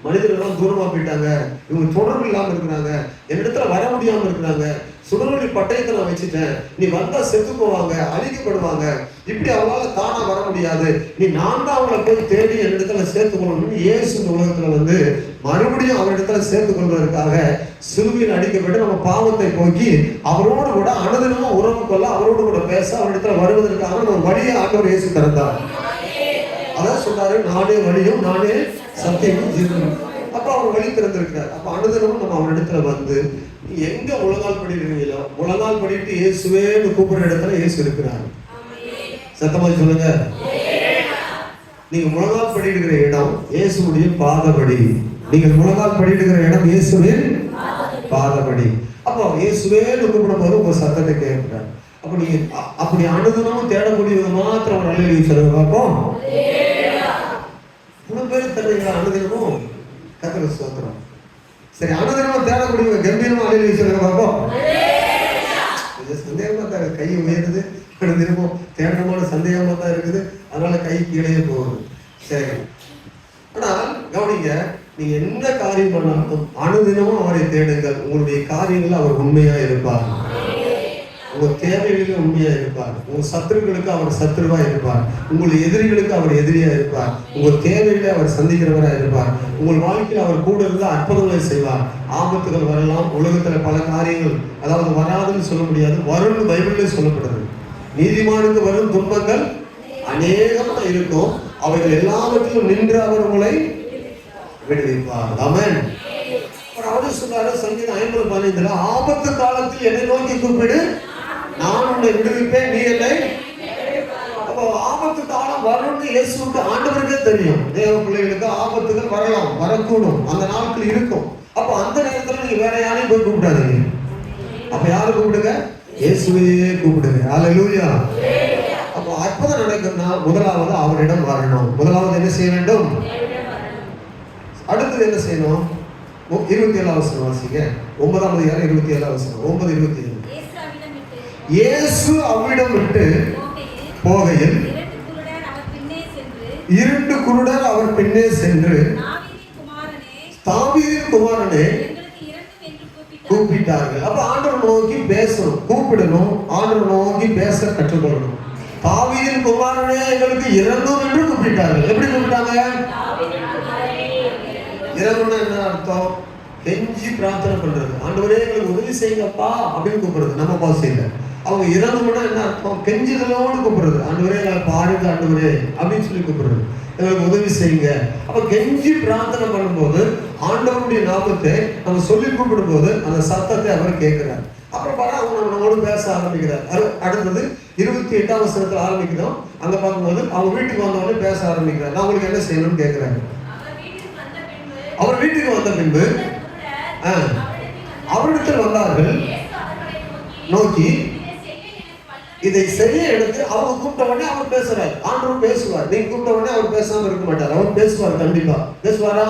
மனிதர்கள் தூரமா போயிட்டாங்க, இவங்க தொடர்பு இல்லாம இருக்கிறாங்க, என்னிடத்துல வர முடியாம இருக்கிறாங்க, சுடரொளி பட்டயத்தை நான் வச்சுட்டேன், நீ வந்தா செத்து போவாங்க, அழிக்கப்படுவாங்க, இப்படி அவங்களால தானா வர முடியாது, நீ நான் தான் அவங்களை போய் தேடி என்னிடத்துல சேர்த்து கொள்ளணும்னு இயேசு இந்த உலகத்துல வந்து மறுபடியும் அவரிடத்துல சேர்த்து கொள்வதற்காக சிலுவையில் அடிக்கப்பட்டு நம்ம பாவத்தை போக்கி அவரோடு கூட அனுதினமும் உறவு கொள்ள, அவரோடு கூட பேச, அவரிடத்துல வருவதற்காக நம்ம வழியை ஆண்டவர் இயேசு திறந்தார். அதான் சொன்னாரு, நானே வழியும் நானே சத்தியமும் ஜீவனும். அப்ப அவர் வழி திறந்திருக்கிறார். அப்ப அனுதினமும் நம்ம அவரிடத்துல வந்து எங்க முழங்கால் படிக்கிறீங்களோ முழங்கால் படிட்டு இயேசுவேன்னு கூப்பிடுற இடத்துல இயேசு இருக்கிறார். சத்தமா சொல்லுங்க. நீங்க முழங்கால் படிக்கிற இடம் இயேசுடைய பாதபடி. நீங்க முழங்கால் படிக்கிற இடம் இயேசுவின் பாதபடி. அப்போ இயேசுவேன்னு கூப்பிடும் போது உங்க சத்தத்தை கேட்கிறார். அப்ப நீங்க அப்படி அனுதினமும் தேடக்கூடியது மாத்திரம் ஒரு அல்லேலூயா சொல்லுங்க பார்ப்போம். மூணு பேர் தருவீங்களா அனுதினமும்? கர்த்தருக்கு ஸ்தோத்திரம். சரி, அனுதினமும் தேடக்கூடிய கம்பீரமா அல்லேலூயா சொல்லுங்க பார்ப்போம். சந்தேகமா தான் கை உயருது, தினமும் தேடமான சந்தேகமா தான் இருக்குது, அதனால கை கீழே போகுது. சரி, ஆனால் கவனிங்க, நீங்க என்ன காரியம் பண்ணாலும் அனுதினமும் அவரை தேடுங்கள். உங்களுடைய காரியங்கள் அவர் உண்மையா இருப்பார். உங்க தேவைகளில் உண்மையா இருப்பார். உங்க சத்துருக்களுக்கு அவர் சத்துருவா இருப்பார். உங்கள் எதிரிகளுக்கு அவர் எதிரியா இருப்பார். உங்க தேவைகளை அவர் சந்திக்கிறவரா இருப்பார். உங்கள் வாழ்க்கையில் அவர் கூட இருந்து அற்புதங்களை செய்வார். ஆபத்துகள் வரலாம், உலகத்துல பல காரியங்கள், அதாவது வராதுன்னு சொல்ல முடியாது, வரும்னு பைபிள்ல சொல்லப்படுது. நீதிமானுக்கு வரும் துன்பங்கள் அநேகமா இருக்கும், அவைகள் எல்லாவற்றிலும் நின்று அவர் உங்களை விடுவிப்பார். ஆமென். அவர் சொன்னாரு சங்கீதம் 50:15, ஆபத்து காலத்தில் என்னை நோக்கி கூப்பிடு, நான் உன்னை விடுவிப்பேன், நீ என்னை. அப்போ ஆபத்து காலம் வரும்னு இயேசுவுக்கு ஆண்டவருக்கே தெரியும். தேவ பிள்ளைகளுக்கு ஆபத்துகள் வரலாம், வரக்கூடும், அந்த நாட்கள் இருக்கும். அப்போ அந்த நேரத்துல நீங்க வேற யாரையும் போய் கூப்பிடாதீங்க. அப்ப யாரை கூப்பிடுங்க? இயேசுவையே கூப்பிடுங்க. அல்லேலூயா. அப்போ அற்புதம் நடக்கும்னா முதலாவது அவரிடம் வரணும். முதலாவது என்ன செய்ய வேண்டும்? அடுத்தது என்ன செய்யணும்? 27 வசனம் வாசிங்க. 9ஆம் அதிகாரம் 27 வசனம். 9:27. இயேசு அவ்விடம் விட்டு போகையில் 2 குருடர் அவர் பின்னே சென்று, தாவீதின் குமாரனே கூப்பிட்டார்கள். அப்ப ஆண்டவர் நோக்கி பேசணும், கூப்பிடணும், ஆண்டவர் நோக்கி பேச கற்றுக்கொள்ளணும். தாவீதின் குமாரனே எங்களுக்கு இறங்கும் என்று கூப்பிட்டார்கள். எப்படி கூப்பிட்டாங்க? இறங்குன்னா என்ன அர்த்தம்? கெஞ்சி பிரார்த்தனை பண்றது. ஆண்டவரே எங்களுக்கு உதவி செய்யுங்கப்பா அப்படின்னு கூப்பிடுறது நம்ம பாசையில. அவங்க இறந்தோம்னா என்ன அர்த்தம்? கெஞ்சுதலோடு கூப்பிடுறது, ஆண்டவரே எங்களை பாருங்க ஆண்டவரே அப்படின்னு சொல்லி கூப்பிடுறது, எங்களுக்கு உதவி செய்யுங்க. அப்ப கெஞ்சி பிரார்த்தனை பண்ணும்போது ஆண்டவருடைய நாமத்தை நம்ம சொல்லி கூப்பிடும் போது அந்த சத்தத்தை அவர் கேட்கிறார். அப்புறம் பாரு அவங்க நம்மளோடு பேச ஆரம்பிக்கிறார். அடுத்தது 28ஆம் வசனத்துல ஆரம்பிக்கிறோம். அங்க பார்க்கும்போது அவங்க வீட்டுக்கு வந்தவொடனே பேச ஆரம்பிக்கிறார். நான் உங்களுக்கு என்ன செய்யணும்னு கேட்கிறாரு. அவர் வீட்டுக்கு வந்த பின்பு அவரிடத்தில் வந்தார்கள் நோக்கி இதை செய்ய எடுத்து அவங்க கூப்பிட்ட உடனே அவர் பேசுறாரு. ஆண்டவர் பேசுவார். நீங்க கூப்பிட்ட உடனே அவர் பேசாம இருக்க மாட்டார். அவர் பேசுவார். கண்டிப்பா பேசுவாரா?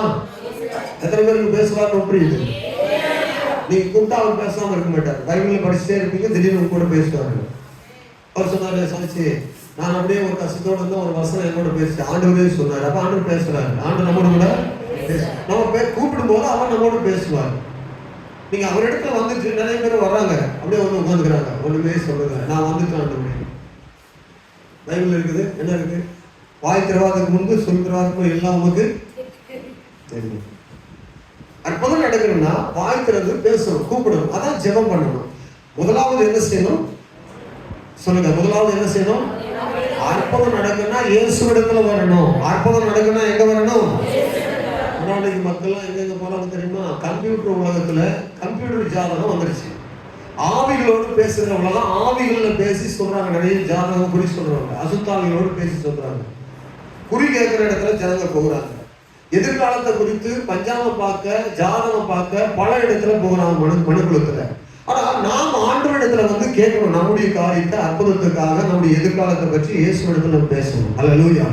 எத்தனை பேருக்கு பேசுவார் புரியுது? நீங்க கூப்பிட்டா அவர் பேசாம இருக்க மாட்டார். பைபிள்ல படிச்சுட்டே இருப்பீங்க, திடீர்னு கூட பேசுவாரு. அவர் சொன்னாரு, சாட்சி நான் அப்படியே ஒரு கஷ்டத்தோட இருந்து ஒரு வசனம் என்னோட பேசிட்டு ஆண்டவரே சொன்னார். அப்ப ஆண்டவர் பேசுறாரு. ஆண்டவர் நம்மோட கூட நம்ம கூப்பிடும் போது அவர் நம்மோட பேசுவார். நீங்க அவரிடத்துல வந்துட்டு நிறைய பேர் வர்றாங்க, அப்படியே வந்து உட்காந்துக்கிறாங்க, ஒண்ணுமே சொல்லுங்க, நான் வந்துட்டேன். பைபிள் இருக்குது, என்ன இருக்கு? வாய் திறவாததுக்கு முன்பு சொல் திறவாததுக்கு எல்லாம் உங்களுக்கு தெரியும். அற்புதம் நடக்கணும்னா வாய் திறந்து பேசணும், கூப்பிடணும், அதான் ஜெபம் பண்ணணும். முதலாவது என்ன செய்யணும் சொல்லுங்க? முதலாவது என்ன செய்யணும்? அற்புதம் நடக்குன்னா இயேசுவிடத்துல வரணும். அற்புதம் நடக்குன்னா எங்க வரணும்? முன்னாடி மக்கள்லாம் எங்கெங்க போறாங்க தெரியுமா? கம்ப்யூட்டர் உலகத்துல கம்ப்யூட்டர் ஜாதகம் வந்துருச்சு. ஆவிகளோடு பேசுகிற உலகம், ஆவிகள்ல பேசி சொல்றாங்க. நிறைய ஜாதகம் குறி சொல்றாங்க, அசுத்தாவிகளோடு பேசி சொல்றாங்க. குறி கேட்கிற இடத்துல ஜனங்க போகிறாங்க. எதிர்காலத்தை குறித்து பஞ்சாங்கம் பார்க்க, ஜாதகம் பார்க்க பல இடத்துல போகிறாங்க மனுக்குலத்துல. ஆனா நாம் ஆண்டவரிடத்துல வந்து கேட்கணும் நம்முடைய காரியத்தை, அற்புதத்துக்காக, நம்முடைய எதிர்காலத்தை பற்றி இயேசுவிடத்துல நம்ம பேசணும். அல்லேலூயா.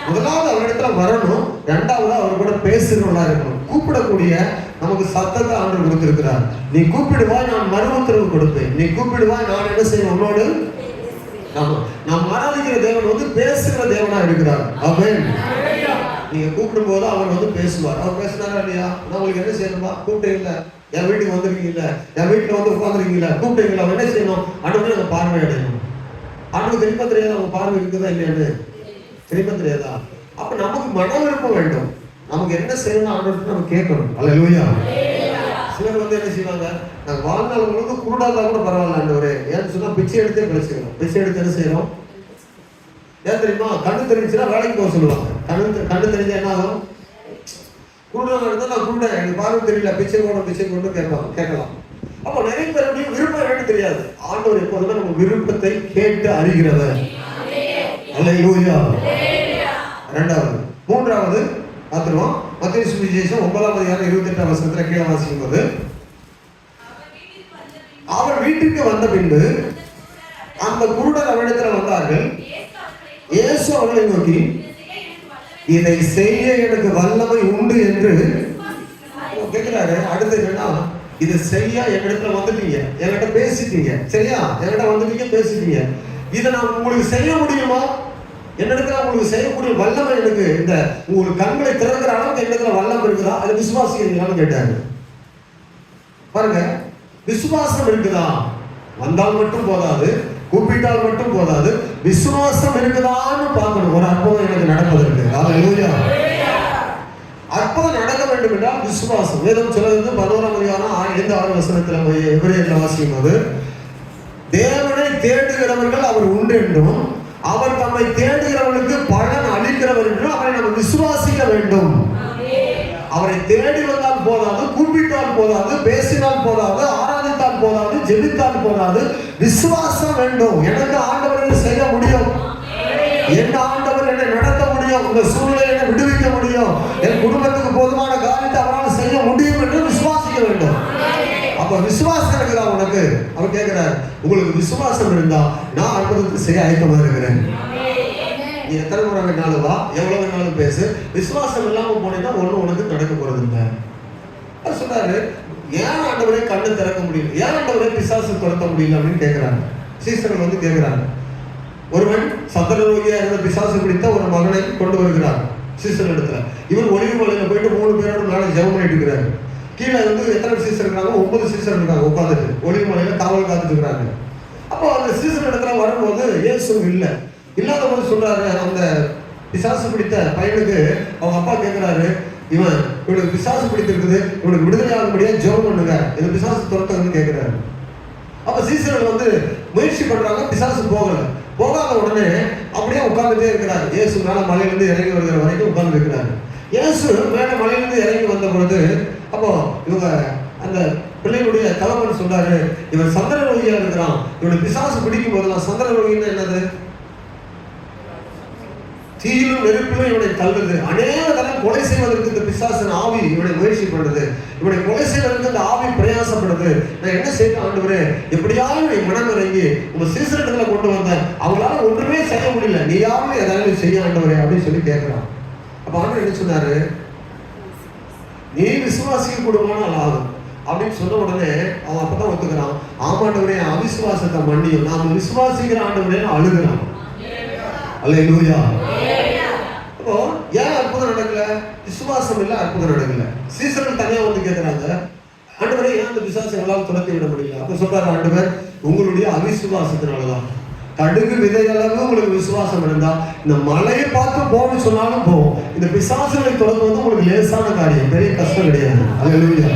முதலாவது அவரிடத்துல வரணும், இரண்டாவது அவர் கூட பேசுகிறவங்களா இருக்கணும். கூப்பிடக்கூடிய நமக்கு சத்தத்தை ஆண்டவர் கொடுத்திருக்கிறார். நீ கூப்பிடுவாய், நான் மறுஉத்தரவு கொடுப்பேன். நீ கூப்பிடுவாய், நான் என்ன செய்வேன் உன்னோடு. நாம் ஆராதிக்கிற தேவன் வந்து பேசுகிற தேவனா இருக்கிறார். ஆமென். நீங்க கூப்பிடும் போது அவர் வந்து பேசுவார். அவர் பேசினாரா இல்லையா? நான் உங்களுக்கு என்ன செய்யணுமா? கூப்பிட்டீங்களா? என் வீட்டுக்கு வந்திருக்கீங்களா? என் வீட்டுல வந்து உட்காந்துருக்கீங்களா? கூப்பிட்டீங்களா? என்ன செய்யணும்? ஆண்டவரே நம்ம பார்வை அடையணும். ஆண்டவருக்கு தெரியுமா தெரியாதா அவங்க பார்வை இருக்குதா இல்லையான்னு? தெரியுமா தெரியாதா? அப்ப நமக்கு மன விருப்பம் வேண்டும். நமக்கு என்ன செய்யணும் ஆண்டவருக்கு நம்ம கேட்கணும். அல்லேலூயா. சிலர் வந்து என்ன செய்வாங்க, நாங்க வாழ்நாள் முழுக்க குருடாதா கூட பரவாயில்ல ஆண்டவரே, ஏன்னு சொன்னா பிச்சை எடுத்தே பிழைச்சிக்கிறோம். பிச்சை எடுத்து என்ன செய்யறோம்? ஏன் தெரியுமா? கண்ணு தெரிஞ்சுன்னா வேலைக்கு போக சொல்லுவாங்க. கண்ணு தெரிஞ்சா என்ன ஆகும்? குருடாக இருந்தா நான் குருடன், எனக்கு பார்வை தெரியல, பிச்சை கொண்டு கேட்கலாம். அப்போ நிறைய பேருடைய விருப்பம் என்னன்னு தெரியாது. ஆண்டவர் எப்போதுமே நம்ம விருப்பத்தை கேட்டு அறிகிறவர். அல்லேலூயா. இரண்டாவது. மூன்றாவது பார்த்துருவோம். மத்தேயு சுவிசேஷம் 9ஆம் அதிகாரம் 28ஆம் வசனத்துல கீழே வாசிக்கும் போது, அவர் வீட்டுக்கு வந்த பின்பு அந்த குருடர் அவரிடத்தில் வந்தார்கள். இயேசு அவர்களை நோக்கி இதை செய்ய எனக்கு வல்லமை உண்டு என்று கேட்கிறாரு. அடுத்து என்னன்னா, இதை செய்ய என்கிட்ட வந்துட்டீங்க, என்கிட்ட பேசிட்டீங்க, சரியா? என்கிட்ட வந்துட்டீங்க, பேசிட்டீங்க. இதை நான் உங்களுக்கு செய்ய முடியுமா? என்னிடத்துல உங்களுக்கு செய்யக்கூடிய வல்லமை எனக்கு, இந்த உங்களுக்கு கண்களை திறக்கிற அளவுக்கு என்னிடத்துல வல்லமை இருக்குதா? அது விசுவாசிக்கிறீங்களான்னு கேட்டாரு. பாருங்க, விசுவாசம் இருக்குதா? வந்தால் மட்டும் போதாது, கூப்பிட்டால் மட்டும் போதாது, விசுவாசம் இருக்குதான்னு பார்க்கணும். ஒரு அற்புதம் எனக்கு நடப்பதற்கு. அல்லேலூயா. அற்புதம் நடக்க வேண்டும் என்றால் விசுவாசம். வேதம் சொல்லுது 11ஆம் அதிகாரம் 5-6 வசனத்துல எபிரேயர்ல வாசிக்கும் போது, தேவனை தேடுகிறவர்கள் அவர் உண்டு என்றும், அவர் தம்மை தேடுகிறவர்களுக்கு பலன் அளிக்கிறவர் என்றும் அவரை நம்ம விசுவாசிக்க வேண்டும். அவரை தேடி வந்தால் போதாது, கூப்பிட்டால் போதாது, பேசினால் போதாது, ஆராதித்தால் போதாது, ஜெபித்தால் போதாது, விசுவாசம் வேண்டும். எனக்கு ஆண்டவரை செய்ய முடியும், என் ஆண்டவர் என்னை நடத்த முடியும், இந்த சூழ்நிலை என்னை விடுவிக்க முடியும், என் குடும்பத்துக்கு போதுமான காரியத்தை அவரால் செய்ய முடியும் என்று விசுவாசிக்க வேண்டும். அப்ப விசுவாசம் இருக்குதா உனக்கு? அவர் கேட்கிறார், உங்களுக்கு விசுவாசம் இருந்தா நான் அற்புதத்தை செய்ய ஆயத்தமா இருக்கிறேன். நீ எத்தனை முறை வேணாலும் வா, எவ்வளவு வேணாலும் பேசு, விசுவாசம் இல்லாம போனீங்கன்னா ஒண்ணு உனக்கு நடக்க போறது இல்லை. அவர் சொன்னாரு, ஏன் ஆண்டவரே கண்ணு திறக்க முடியல, ஏன் ஆண்டவரே பிசாசு துரத்த முடியல அப்படின்னு கேட்கிறாங்க. சீசர்கள் வந்து கேட்கிறாங்க. ஒருவன் சக்கர ரோகியா இருந்த பிசாசு பிடித்த ஒரு மகனை கொண்டு வருகிறார் சீசர் இடத்துல. இவர் ஒளிவு மலையில போயிட்டு 3 பேரோட மேல ஜெபம் பண்ணிட்டு இருக்கிறாரு. கீழே வந்து எத்தனை சீசர் இருக்காங்க? 9 சீசர் இருக்காங்க உட்காந்துட்டு ஒளிவு மலையில காவல் காத்துட்டு இருக்கிறாங்க. அப்போ அந்த சீசர் இடத்துல வரும்போது இயேசு இல்லாத போது சொல்றாரு, அந்த பிசாசு பிடித்த பையனுக்கு அவங்க அப்பா கேட்கிறாரு, இவனுக்கு பிசாசு பிடித்திருக்குது, இவனுக்கு விடுதலை ஆக முடியாது, ஜெபம் பண்ணுங்க, இந்த பிசாசு துரத்துன்னு கேட்கிறாரு. அப்ப சீசர்கள் வந்து முயற்சி பண்றாங்க, பிசாசு போகாத உடனே அப்படியே உட்கார்ந்துட்டே இருக்கிறாரு. இயேசு மேல மலையிலிருந்து இறங்கி வருகிற வரைக்கும் உட்கார்ந்து இருக்கிறாரு. இயேசு மேல மலையிலிருந்து இறங்கி வந்த பொழுது அப்போ இவங்க அந்த பிள்ளைகளுடைய தகவல் சொல்றாரு, இவன் சந்திர ரோகியா இருக்கிறான், இவனை பிசாசு பிடிக்கும் போதெல்லாம். சந்திர ரோகின்னு என்னது? தீயிலும் நெருப்பிலும் இவனை தள்ளுது. அநேக தரம் கொலை செய்வதற்கு இந்த பிசாசின் ஆவி இவனை முயற்சி பண்ணுது. இவனை கொலை செய்வதற்கு இந்த ஆவி பிரயாசப்படுது. நான் என்ன செய்யணும் ஆண்டவரே, எப்படியாவது மனம் இறங்கி உங்க சீசனத்துல கொண்டு வந்தேன், அவங்களால ஒன்றுமே செய்ய முடியல, நீயாவது ஏதாவது செய்ய ஆண்டவரே அப்படின்னு சொல்லி கேட்கிறான். அப்ப ஆண்டவர் என்ன சொன்னாரு, நீ விசுவாசிக்க கூடுமானால் ஆகும் அப்படின்னு சொன்ன உடனே அவன் அப்பதான் ஒத்துக்கிறான். ஆமாண்டவரே அவிசுவாசத்தை மன்னியும், நாம விசுவாசிக்கிற ஆண்டவரே அழுகிறான். அல்லேலூயா. அப்போ ஏன் அற்புதம் நடக்கல? விசுவாசம் இல்ல, அற்புதம் நடக்கல. சீசர்கள் தனியா வந்து கேட்கிறாங்க, ஆண்டவரே ஏன் அந்த விசுவாசங்களால் துரத்தி விட முடியல? அப்ப சொல்றாரு ஆண்டவர், உங்களுடைய அவிசுவாசத்தினாலதான். கடுகு விதையளவு உங்களுக்கு விசுவாசம் இருந்தா இந்த மலையை பார்த்து போன்னு சொன்னாலும் போகும். இந்த பிசாசுகளை தொடர்ந்து வந்து உங்களுக்கு லேசான காரியம், பெரிய கஷ்டம் கிடையாது. அல்லேலூயா.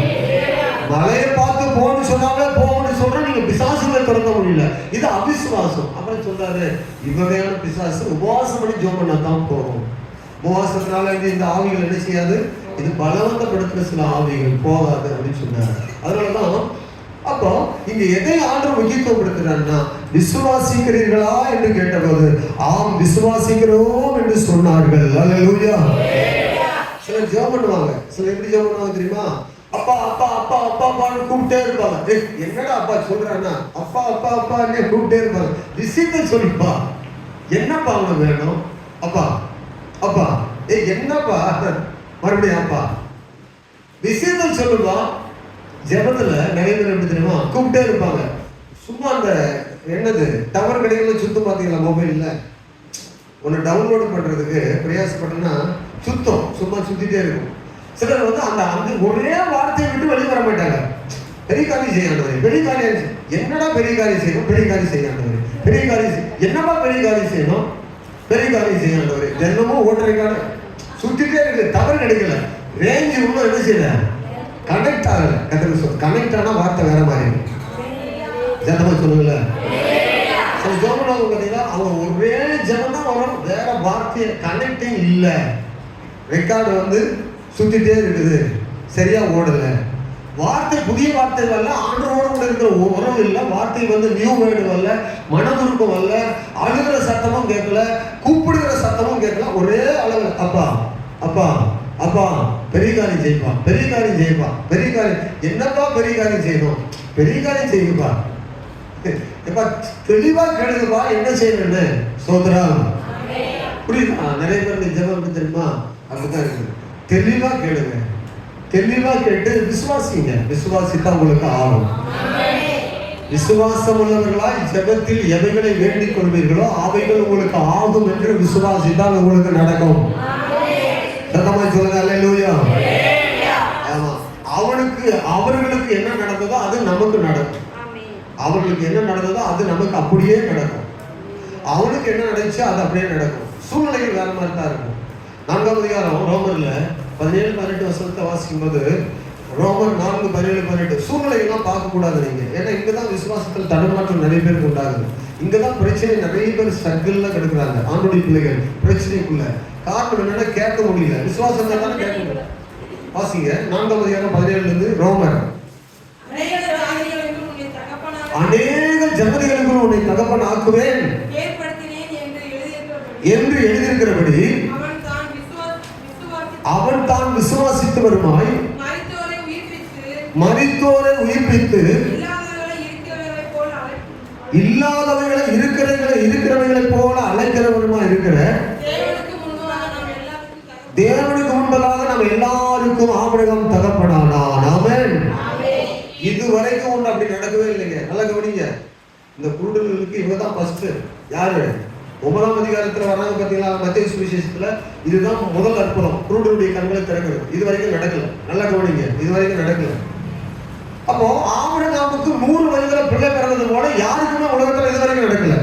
மலையை பார்த்து போன்னு சொன்னாலே போன்னு சொல்ற, நீங்க பிசாசுகளை தொடர்ந்த முடியல, இது அவிசுவாசம். அப்புறம் சொல்றாரு, இவ்வகையான பிசாசு உபவாசம் பண்ணி ஜெபம் பண்ணா தான் போகும். உபவாசத்தினால இந்த ஆவிகள் என்ன செய்யாது, இது பலவந்தப்படுத்துற சில ஆவிகள் போகாது அப்படின்னு சொன்னாரு. அதனாலதான் அப்போ இங்க எதை ஆண்டவர் முக்கியத்துவப்படுத்துறாருன்னா, விசுவாசிக்கிறீர்களா என்று கேட்டபோது ஆம் விசுவாசிக்கிறோம் என்று சொன்னார்கள். அல்லேலூயா. சிலர் ஜெபம் பண்ணுவாங்க. சிலர் எப்படி ஜெபம் பண்ணுவாங்க தெரியுமா? அப்பா அப்பா அப்பா அப்பா அப்பான்னு கூப்பிட்டே இருப்பாங்க. என்னடா அப்பா சொல்றான்னா, அப்பா அப்பா அப்பா கூப்பிட்டே இருப்பாங்க. விஷயத்தை சொல்லிப்பா, என்னப்பா அவனுக்கு வேணும்? அப்பா அப்பா என்னப்பா, மறுபடியும் அப்பா, விஷயத்தை சொல்லுப்பா. ஜெபத்துல நிறைய பேர் எப்படி தெரியுமா, கூப்பிட்டே இருப்பாங்க. சும்மா அந்த என்னது டவர் கடைகளை சுத்தம் பார்த்தீங்களா, மொபைல்ல ஒன்று டவுன்லோடு பண்றதுக்கு பிரயாசப்பட்டோம்னா சுத்தம் சும்மா சுத்திட்டே இருக்கும். சிலர் வந்து அந்த அந்த ஒரே வார்த்தையை விட்டு வெளியே வர மாட்டாங்க. பெரிய காரியம் செய்யாண்டவர், பெரிய காரியம், என்னடா பெரிய காரியம் செய்யணும், பெரிய காரியம் செய்யாண்டவர், பெரிய காரியம் என்னப்பா பெரிய காரியம் செய்யணும், பெரிய காரியம் செய்யாண்டவர். தினமும் ஓட்டுறதுக்கான சுத்திட்டே இருக்கு, தவறு கிடைக்கல, ரேஞ்சு இன்னும் என்ன செய்யல, கனெக்ட் ஆகல. கனெக்ட் ஆனா வார்த்தை வேற மாதிரி இருக்கும். ஜனமா சொல்லுங்கல்ல, சில ஜோமனாக பார்த்தீங்கன்னா அவங்க ஒரே ஜனம் தான் வரும், வேற வார்த்தையை கனெக்டிங் இல்லை. ரெக்கார்டு வந்து சுத்திட்டே இருக்குது, சரியா ஓடல. வார்த்தை புதிய வார்த்தை வரல, ஆண்டவரோடு கூட இருக்கிற உறவு இல்லை. வார்த்தை வந்து நியூ வேர்டு வரல, மனதுருக்கம் வரல, அழுகிற சத்தமும் கேட்கல, கூப்பிடுகிற சத்தமும் கேட்கல. ஒரே அளவு அப்பா அப்பா அப்பா பெரிய காரியம் செய்ப்பா, பெரிய காரியம் செய்ப்பா, பெரிய காரியம். என்னப்பா பெரிய காரியம் செய்யணும், பெரிய காரியம் செய்யுப்பா, எப்பா தெளிவா கேளுங்கப்பா, என்ன செய்யணும்னு சோதரம். புரியுதா? நிறைய பேர் ஜெபம் தெரியுமா, அப்படிதான் இருக்குது. தெளிவா கேளுங்க, தெளிவா கேட்டு விசுவாசிங்க. விசுவாசித்தா உங்களுக்கு ஆகும். விசுவாசம் உள்ளவர்களாய் ஜெபத்தில் எவைகளை வேண்டிக் கொள்வீர்களோ அவைகள் உங்களுக்கு ஆகும் என்று விசுவாசித்தால் உங்களுக்கு நடக்கும். சத்தமாய் சொல்லுங்க அல்லேலூயா. ஆமா, அவர்களுக்கு என்ன நடந்ததோ அது நமக்கு நடக்கும். அவர்களுக்கு என்ன நடந்ததோ அது நமக்கு அப்படியே நடக்கும். அவனுக்கு என்ன நடந்துச்சோ அது அப்படியே நடக்கும். சூழ்நிலைகள் வேற மாதிரி தான் இருக்கும். 4ஆம் அதிகாரம் ரோமர்ல 17-18 வசனத்தை வாசிக்கும் போது, ரோமர் 4:17-18 சூழ்நிலைகள்லாம் பார்க்க கூடாது நீங்க. ஏன்னா இங்கதான் விசுவாசத்தில் தடுமாற்றம் நிறைய பேருக்கு உண்டாகுது. இங்கதான் பிரச்சனை, நிறைய பேர் ஸ்ட்ரகிள்ல கிடக்குறாங்க. ஆண்டுடைய பிள்ளைகள் பிரச்சனைக்குள்ள காரணம் என்னன்னா கேட்க முடியல. விசுவாசம் தானே கேட்க முடியல. வாசிங்க 4ஆம் அதிகாரம் 17 ரோமர். அநேக ஜனங்களுக்குள் உன்னை தகப்பன் ஆக்குவேன் என்று எழுதியிருக்கிறபடி அவன் தான் விசுவாசித்து வருமாய் மரித்தோரை உயிர்ப்பித்து இல்லாதவைகளை இருக்கிறவைகளை போல அழைக்கிறவருமா இருக்கிற தேவனுக்கு முன்பதாக நம்ம எல்லாருக்கும் ஆபிரகாம் தகப்பனானான். ஆமென். இதுவரைக்கும் ஒன்று அப்படி நடக்கவே இல்லைங்க. நல்லா கவனிங்க. இந்த குருடர்களுக்கு இவங்க தான் ஃபர்ஸ்ட். யாரு? 9ஆம் அதிகாரத்துல வராங்க பாத்தீங்களா, மத்தேயு சுவிசேஷத்துல. இதுதான் முதல் அற்புதம், குருடருடைய கண்களை திறக்கிறது. இது வரைக்கும் நடக்கல. நல்லா கவனிங்க, இது வரைக்கும் நடக்கல. அப்போ ஆபிரகாமுக்கு 100 வயதுல பிள்ளை பிறந்தது போல யாருக்குமே உலகத்துல இது வரைக்கும் நடக்கல.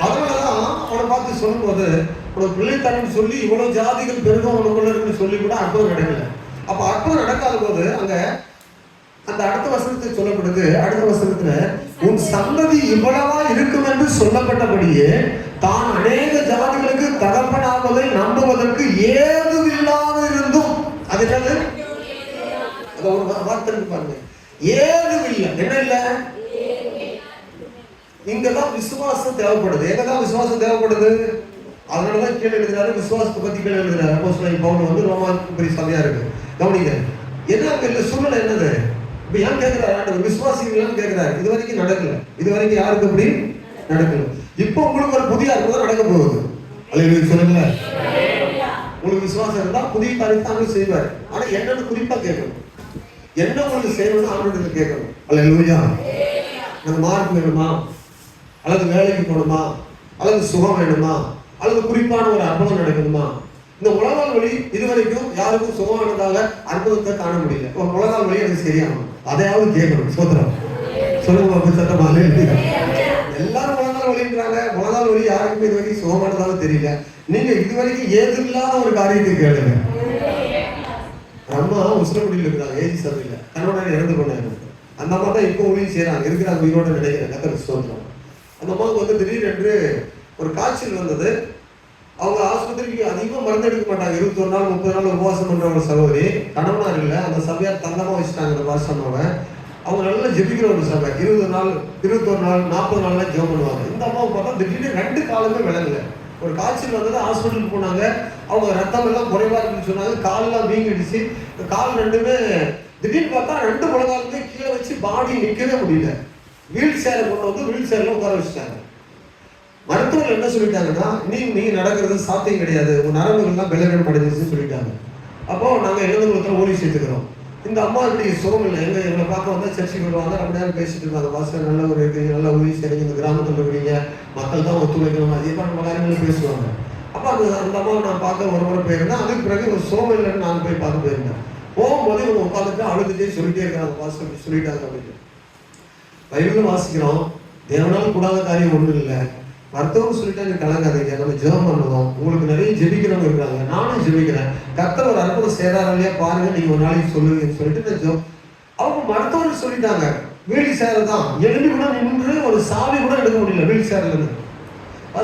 அதனாலதான் அவனை பார்த்து சொல்லும் போது, உனக்கு பிள்ளைத்தனம் சொல்லி இவ்வளவு ஜாதிகள் பெருகும் உனக்குள்ள இருக்குன்னு சொல்லி கூட அற்புதம் நடக்கல. அப்ப அற்புதம் நடக்காத போது அங்க அந்த அடுத்த வசனத்தை சொல்லப்படுது. அடுத்த வசனத்துல உன் சந்ததி இவ்வளவா இருக்கும் என்று சொல்லப்பட்டபடியே தான் அநேக ஜாதிகளுக்கு தகப்பனாவதை நம்புவதற்கு ஏதுவில்லாத இருந்தும், அது என்னது? அத ஒரு வார்த்தை பாருங்க, ஏதுவில்லை. என்ன இல்லை? இங்கதான் விசுவாசம் தேவைப்படுது. எங்கதான் விசுவாசம் தேவைப்படுது? அதனாலதான் கீழே எழுதுறாரு, விசுவாசத்தை பத்தி கீழே எழுதுறாரு. அப்போஸ்தலன் பவுல் வந்து ரோமாபுரி சபையா இருக்கு. கவனிங்க, என்ன அங்க இல்ல சூழ்நிலை என்னது? இப்ப ஏன் கேட்கிறாரு? விசுவாசிகள் கேட்கிறாரு. இது வரைக்கும் நடக்கல. இது வரைக்கும் யாருக்கு அப்படி நடக்கல. இப்போ உங்களுக்கு ஒரு புதிய அற்புதம் நடக்க போகுது. அல்லேலூயா சொல்லுங்க. உங்களுக்கு விசுவாசம் இருந்தா புதிய காரியத்தை ஆண்டவர் செய்வார். ஆனா என்னன்னு குறிப்பா கேட்கணும். என்ன உங்களுக்கு செய்யணும்னு ஆண்டவர்கிட்ட கேட்கணும். அல்லேலூயா. எனக்கு மார்க் வேணுமா, அல்லது வேலைக்கு போகணுமா, அல்லது சுகம் வேணுமா, அல்லது குறிப்பான ஒரு அற்புதம் நடக்கணுமா? இந்த முழங்கால் வலி இதுவரைக்கும் யாருக்கும் சுகமானதாக அற்புதத்தை காண முடியல. ஒரு முழங்கால் வலி எனக்கு சரியாகும், அதையாவது கேட்கணும். சோத்திரம் சொல்லுங்க சத்தமா. எல்லாரும் முழங்கால் வலின்றாங்க. முழங்கால் வலி யாருக்குமே இது வரைக்கும் சுகமானதாக தெரியல. நீங்க இதுவரைக்கும் ஏது இல்லாத ஒரு காரியத்தை கேளுங்க. அம்மா உசிலக்குடியில் இருக்கிறாங்க, ஏஜி சபையில கணவனார் இறந்து போனாங்க. அந்த அம்மா தான் இப்போ ஊழியம் செய்யறாங்க, இருக்கிறாங்க, உயிரோட நினைக்கிறேன். கர்த்தருக்கு ஸ்தோத்திரம். அந்த அம்மாவுக்கு வந்து திடீரென்று ஒரு காய்ச்சல் வந்தது. அவங்க ஆஸ்பத்திரிக்கு அதிகமாக மருந்து எடுக்க மாட்டாங்க. 21 நாள் 30 நாள் உபவாசம் பண்ற ஒரு சகோதரி, கணவனார் இல்லை, அந்த சபையார் தங்கமா வச்சுட்டாங்க அந்த பாசமாவை. அவங்க நல்லா ஜெபிக்கிற ஒரு சபை. 20 நாள் 21 நாள் 40 நாள்லாம் ஜெபம் பண்ணுவாங்க. இந்த அம்மாவை பார்த்தா திடீர்னு 2 காலுமே விளங்கல. ஒரு காய்ச்சல் வந்தது, ஹாஸ்பிட்டலுக்கு போனாங்க. அவங்க ரத்தம் எல்லாம் குறைவா இருக்குன்னு சொன்னாங்க. காலெல்லாம் வீங்கிடுச்சு. கால் ரெண்டுமே திடீர்னு பார்த்தா 2 முழங்காலுமே கீழே வச்சு பாடி நிற்கவே முடியல. வீல் சேரை கொண்டு வந்து வீல் சேர்ல உட்கார வச்சுட்டாங்க. மருத்துவர்கள் என்ன சொல்லிட்டாங்கன்னா, நீங்க நடக்கிறது சாத்தியம் கிடையாது, உங்க நரம்புகள்லாம் பலவீனம் அடைஞ்சிருச்சுன்னு சொல்லிட்டாங்க. அப்போ நாங்க எழுதுறதுல ஓடி சேர்த்துக்கிறோம். இந்த அம்மா இப்படி சுகம் இல்லை, எங்களை பார்க்க வந்தா சர்ச்சைக்கு வருவாங்க. ரொம்ப நேரம் பேசிட்டு இருக்காங்க. பாஸ்டர் நல்ல ஒரு இருக்கீங்க, நல்ல உதவி செய்றீங்க, இந்த கிராமத்தில் இருக்கிறீங்க, மக்கள் தான் ஒத்துழைக்கணும், அதிகமாக நம்ம காரியங்களும் பேசுவாங்க. அப்போ அந்த அம்மாவை நான் பார்க்க ஒரு முறை போயிருந்தேன். அதுக்கு பிறகு ஒரு சுகம் இல்லைன்னு நான் போய் பார்க்க போயிருந்தேன். போகும்போது இவங்க உட்காந்துட்டு அழுதுட்டே சொல்லிட்டே இருக்காங்க, பாஸ்டர் இப்படி சொல்லிட்டாங்க அப்படின்னு. பைபிள் வாசிக்கிறோம், தேவனால் கூடாத காரியம் ஒன்றும் இல்லை. மருத்துவம் சொல்லிட்டாங்க, கலங்காதீங்க, நம்ம ஜெபம் பண்ணுவோம். உங்களுக்கு நிறைய ஜெபிக்கிறவங்க இருக்காங்க, நானும் ஜெபிக்கிறேன். கர்த்தர் ஒரு அற்புதம் செய்றாரா இல்லையா பாருங்க, நீங்க ஒரு நாளைக்கு சொல்லுவீங்கன்னு சொல்லிட்டு நான் ஜெபம். அவங்க மருத்துவர்கள் சொல்லிட்டாங்க, வீல் சேர் தான். எழுதி கூட நின்று ஒரு சாவி கூட எடுக்க முடியல வீல் சேர்ல இருந்து.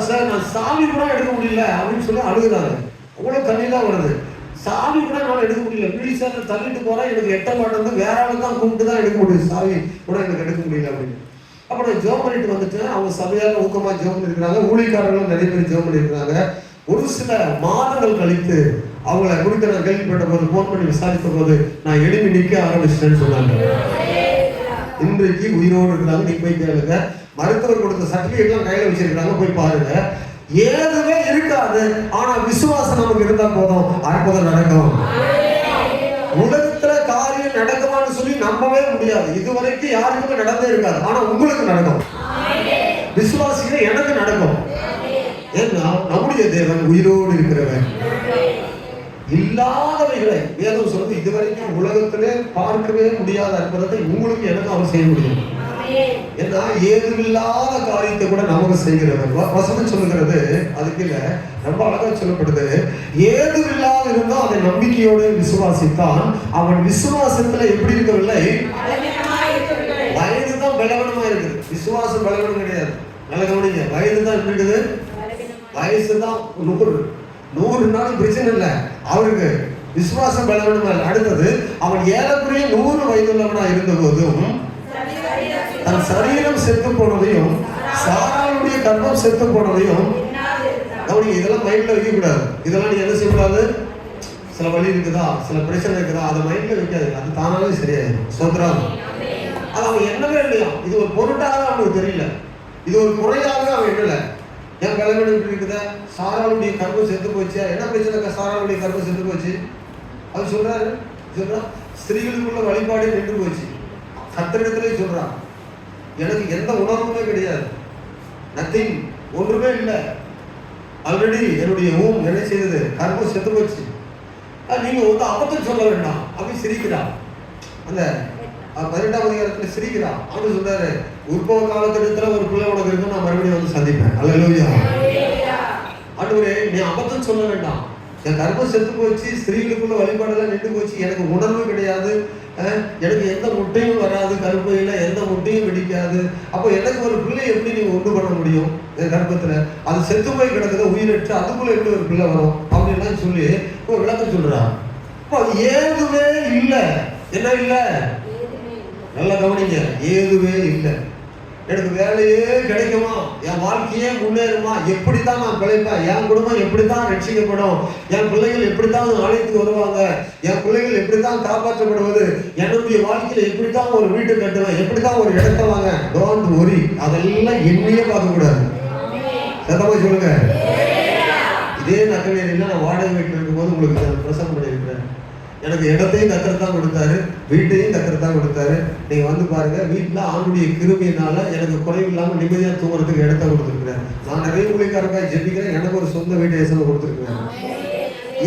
சார் நான் சாவி கூட எடுக்க முடியல அப்படின்னு சொல்லி அழுகுறாங்க. அவ்வளவு தண்ணிலாம் வருது. சாவி கூட என்னால் எடுக்க முடியல. வீல் சேர்ல தள்ளிட்டு போறேன், எனக்கு எட்ட மாட்டேன், வேற ஆளு தான் கூப்பிட்டு தான் எடுக்க முடியும், சாவி கூட எனக்கு எடுக்க முடியல அப்படின்னு. அப்போ நான் ஜெபம் பண்ணிட்டு வந்துட்டேன். அவங்க சபையால் ஊக்கமா ஜெபம் பண்ணிருக்கிறாங்க, ஊழியக்காரர்களும் நிறைய பேர் ஜெபம் பண்ணிருக்கிறாங்க. ஒரு சில மாதங்கள் கழித்து அவங்களை குறித்து நான் கேள்விப்பட்ட போது, போன் பண்ணி விசாரித்த போது, நான் எழுப்பி நிற்க ஆரம்பிச்சிட்டேன்னு சொன்னாங்க. இன்றைக்கு உயிரோடு இருக்கிறாங்க. நீங்க போய் கேளுங்க. மருத்துவர் கொடுத்த சர்டிபிகேட் எல்லாம் கையில வச்சிருக்காங்க, போய் பாருங்க. ஏதுமே இருக்காது, ஆனா விசுவாசம் நமக்கு இருந்தா போதும், அற்புதம் நடக்கும். உலகத்துல காரியம் நடக்குமான்னு சொல்லி நம்பவே முடியாது. இதுவரைக்கும் யாருக்குமே நடந்தே இருக்காது, ஆனா உங்களுக்கு நடக்கும். விசுவாசிக்கிற எனக்கு நடக்கும். ஏன்னா நம்முடைய தேவன் உயிரோடு இருக்கிறவன். இல்லாதவைகளை வேதம் சொல்றது, இதுவரைக்கும் உலகத்திலே பார்க்கவே முடியாத அற்புதத்தை உங்களுக்கு எனக்கு அவர் செய்ய முடியும். ஏன்னா ஏதுமில்லாத காரியத்தை கூட நமக்கு செய்கிறவர். வசனம் சொல்லுகிறது, அதுக்கு இல்ல ரொம்ப அழகா சொல்லப்படுது, ஏதுமில்லாத இருந்தோம் அதை நம்பிக்கையோடு விசுவாசித்தான். அவன் விசுவாசத்துல எப்படி இருக்கவில்லை, வயதுதான் பலவீனமா இருக்குது. விசுவாசம் பலவீனம் கிடையாது. நல்ல கவனிங்க, வயதுதான் எப்படி இருக்குது, வயசுதான் 100 நாள் பிரச்சனை இல்லை, அவருக்கு விசுவாசம் பலவீனமா இல்லை. அடுத்தது, அவன் ஏறக்குறைய 100 வயதுள்ளவனா இருந்த போதும் தன் சரீரம் செத்து போனதையும் சாராளுடைய கர்ப்பம் செத்து போனதையும் கவனிங்க. இதெல்லாம் மைண்ட்ல வைக்க கூடாது. இதெல்லாம் நீ என்ன செய்யக்கூடாது, சில வழி இருக்குதா, சில பிரச்சனை இருக்குதா, அதை மைண்ட்ல வைக்காது, அது தானாவே சரியாயிடும். சோத்ரம். அது அவன் என்னவே இல்லையா, இது ஒரு பொருட்டாக அவனுக்கு தெரியல, இது ஒரு குறையாக அவன் எண்ணல. என் கல்யாணம் இப்படி இருக்குதா, சாராளுடைய கர்ப்பம் செத்து போச்சு, என்ன பிரச்சனை, சாராளுடைய கர்ப்பம் செத்து போச்சு. அது சொல்றாரு, ஸ்திரீகளுக்குள்ள வழிபாடு நின்று போச்சு. கர்த்தரிடத்திலே சொல்றான், எனக்கு எந்த உணர்வுமே கிடையாது, நத்திங், ஒன்றுமே இல்லை. ஆல்ரெடி என்னுடைய என்ன செய்தது, கர்ப்பம் செத்து போச்சு. நீங்க வந்து அபத்தம் சொல்ல வேண்டாம் அப்படி சிரிக்கிறான். அந்த 18ஆம் அதிகாரத்துல சிரிக்கிறான். அவனு சொல்றாரு, உற்பவ காலத்திடத்துல ஒரு பிள்ளை உனக்கு இருக்கும், நான் மறுபடியும் வந்து சந்திப்பேன். அல்லேலூயா. ஆண்டவரே, நீ அபத்தம் சொல்ல வேண்டாம், என் கர்ப்பம் செத்து போச்சு, ஸ்திரீகளுக்குள்ள வழிபாடெல்லாம் நின்று போச்சு, எனக்கு உணர்வு கிடையாது, எனக்கு எந்த முட்டையும் வராது, கருப்பையில் எந்த முட்டையும் வெடிக்காது. அப்போ எனக்கு ஒரு பிள்ளை எப்படி நீங்கள் உண்டு பண்ண முடியும்? என் கர்ப்பத்தில் அது செத்து போய் கிடக்குது, உயிரற்று, அதுக்குள்ள எப்படி ஒரு பிள்ளை வரும் அப்படின்லாம் சொல்லி ஒரு விளக்கம் சொல்றான். அப்போ அது ஏதுவே இல்லை. என்ன இல்லை? நல்லா கவனிங்க, ஏதுவே இல்லை. எனக்கு வேலையே கிடைக்குமா, என் வாழ்க்கையே முன்னேறுமா, எப்படித்தான் நான் பிழைப்பேன், என் குடும்பம் எப்படித்தான் ரட்சிக்கப்படும், என் பிள்ளைகள் எப்படித்தான் ஆலயத்துக்கு வருவாங்க, என் பிள்ளைகள் எப்படித்தான் காப்பாற்றப்படுவது, என்னுடைய வாழ்க்கையில எப்படித்தான் ஒரு வீட்டை கட்டுவேன், எப்படித்தான் ஒரு இடத்த வாங்க. டோன்ட் வரி, அதெல்லாம் என்னையே பார்க்க கூடாது. சத்தமா சொல்லுங்க. இதே நக்கவேரியில் நான் வாடகை வீட்டில் இருக்கும்போது உங்களுக்கு பிரசங்கம் பண்ணியிருக்கிறேன். எனக்கு இடத்தையும் கத்திரத்தான் கொடுத்தாரு, வீட்டையும் கத்திரத்தான் கொடுத்தாரு. நீங்க வந்து பாருங்க, வீட்டில் ஆண்டுடைய கிருபையினால எனக்கு குறைவில்லாமல் நிம்மதியாக தூங்குறதுக்கு இடத்த கொடுத்துருக்கிறேன். நான் நிறைய ஊழியக்காரக்காய் ஜெபிக்கிறேன், எனக்கு ஒரு சொந்த வீட்டை ஏசல கொடுத்துருக்கிறேன்.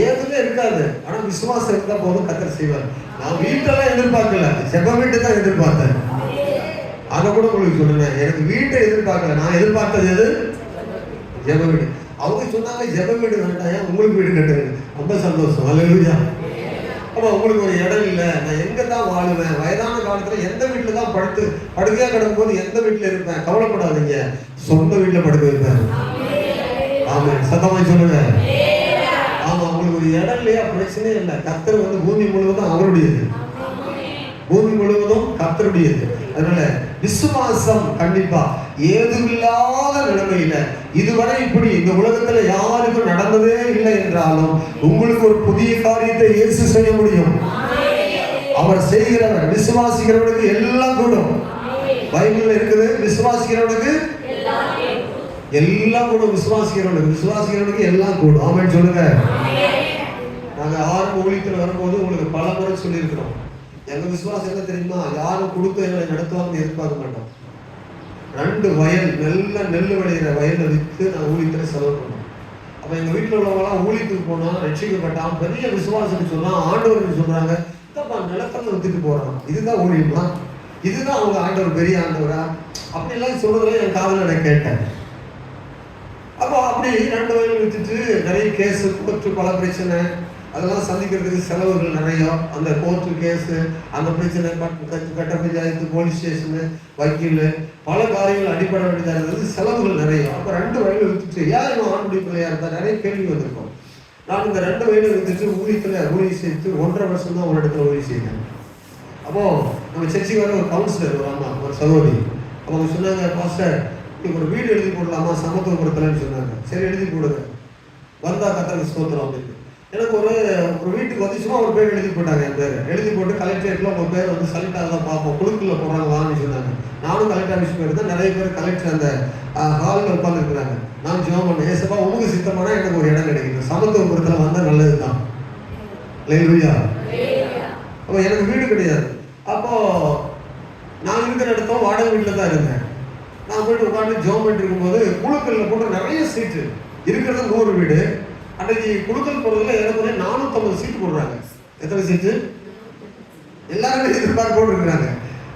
ஏதுமே இருக்காது, ஆனா விசுவாசம் இருந்தா போதும், கத்தர் செய்வார். நான் வீட்டெல்லாம் எதிர்பார்க்கல, ஜெப வீட்டை தான் எதிர்பார்த்தேன். அதை கூட உங்களுக்கு சொல்லுங்க, எனக்கு வீட்டை எதிர்பார்க்கல, நான் எதிர்பார்த்தது எது? ஜெப வீடு. அவங்க சொன்னாங்க ஜெப வீடு வேண்டாம், உங்களுக்கு வீடு கட்டுங்க. ரொம்ப சந்தோஷம். அல்லேலூயா. அப்போ உங்களுக்கு ஒரு இடம் இல்லை, நான் எங்கே தான் வாழுவேன், வயதான காலத்தில் எந்த வீட்டில் தான் படுக்கையாக கிடக்கும் போது எந்த வீட்டில் இருப்பேன், கவலைப்படாதீங்க, சொந்த வீட்டில் படுக்க வைப்பேன். ஆமாம், சத்தமாய் சொல்லுங்க. ஆமாம், உங்களுக்கு ஒரு இடம் இல்லையா, பிரச்சனையே இல்லை. கர்த்தர் வந்து பூமி முழுவதும் அவருடையது, பூமி முழுவதும் கர்த்தருடையது. அதனால விசுவாசம் கண்டிப்பா ஏதுமில்லாத நிலைமையில இதுவரை இப்படி இந்த உலகத்துல யாருக்கும் நடந்ததே இல்லை என்றாலும் உங்களுக்கு ஒரு புதிய காரியத்தை இயேசு செய்ய முடியும். அவர் செய்கிறவர். விசுவாசிக்கிறவனுக்கு எல்லாம் கூடும். பைபிள்ல இருக்குது, விசுவாசிக்கிறவனுக்கு எல்லாம் கூடும். விசுவாசிக்கிறவனுக்கு எல்லாம் கூடும். ஆமென் சொல்லுங்க. நாங்க ஆரம்ப ஊழியத்தில் வரும்போது உங்களுக்கு பல முறை சொல்லியிருக்கிறோம், எங்க விசுவாசம் என்ன தெரியுமா, யாரும் கொடுத்து எங்களை நடத்துவாங்கன்னு எதிர்பார்க்க மாட்டோம். 2 வயல், நல்ல நெல் விளையிற வயலை விற்று நான் ஊழியத்தில் செலவு பண்ணோம். அப்போ எங்கள் வீட்டில் உள்ளவங்களாம் ஊழியத்துக்கு போனோம், ரட்சிக்கப்பட்டான், பெரிய விசுவாசம்னு சொன்னால் ஆண்டவர்னு சொல்கிறாங்க. இதப்பா நிலத்தில் வித்துட்டு போகிறான், இதுதான் ஊழியமா, இதுதான் அவங்க ஆண்டவர், பெரிய ஆண்டவரா அப்படிலாம் சொல்றதுல என் காதல நான் கேட்டேன். அப்போ அப்படி 2 வயல் வித்துட்டு நிறைய கேஸு, கோர்ட்டு, பல பிரச்சனை, அதெல்லாம் சந்திக்கிறதுக்கு செலவுகள் நிறைய. அந்த கோர்ட்டு கேஸு, அந்த பிரச்சனை, கட்ட பஞ்சாயத்து, போலீஸ் ஸ்டேஷனு, வக்கீல், பல காரியங்கள் அடிப்பட வேண்டியதாக இருந்தது, செலவுகள் நிறைய. அப்போ 2 வயல் வித்துட்டு யார் ஆண்டுடைய பிள்ளையா இருந்தா நிறைய கேள்வி வந்திருக்கும். நான் இந்த 2 வயலை வித்துட்டு ஊழியம் செய்து 1.5 வருஷம் தான் ஒரு இடத்துல ஊழியம் செய்தேன். அப்போ நம்ம சர்ச்சைக்கு வர ஒரு கவுன்சிலர், ஒரு அம்மா, ஒரு சகோதரி, அவங்க சொன்னாங்க, பாஸ்டர் நீங்க ஒரு வீடு எழுதி போடலாமா சமத்துவபுரத்துலன்னு சொன்னாங்க. சரி எழுதி போடுங்க, வந்தா கத்தருக்கு ஸ்தோத்திரம் அப்படின்னு. எனக்கு ஒரு வீட்டுக்கு வந்துச்சுமா ஒரு பேர் எழுதி போட்டாங்க, என் பேர் எழுதி போட்டு கலெக்டரேட்ல உங்க பேர் வந்து சலிட்டாக தான் பார்ப்போம், குழுக்குள்ள போடுறாங்க வாங்கன்னு சொன்னாங்க. நானும் கலெக்டர் ஆஃபீஸ் போயிருந்தேன். நிறைய பேர் கலெக்டர் அந்த ஹாலில் உட்கார்ந்து இருக்கிறாங்க. நான் ஜெபம் பண்ணேன், ஏசப்பா உங்களுக்கு சித்தமானா எனக்கு ஒரு இடம் கிடைக்குது, சமத்துவபுரத்தில் வந்தால் நல்லது தான். அல்லேலூயா. அப்போ எனக்கு வீடு கிடையாது. அப்போ நான் இருக்கிற இடத்துல வாடகை வீட்டில் தான் இருந்தேன். நான் போயிட்டு உட்காந்து ஜெபம் பண்ணிட்டு இருக்கும்போது குழுக்கல்ல போட்டு நிறைய சீட்டு இருக்கிறது 100 வீடு. அன்றைக்கு குழுக்கள் போடுறதுல ஏறக்குறைய 450 சீட்டு போடுறாங்க. எத்தனை சீட்டு? எல்லாருமே எதிர்பார்ப்பு போட்டுருக்குறாங்க.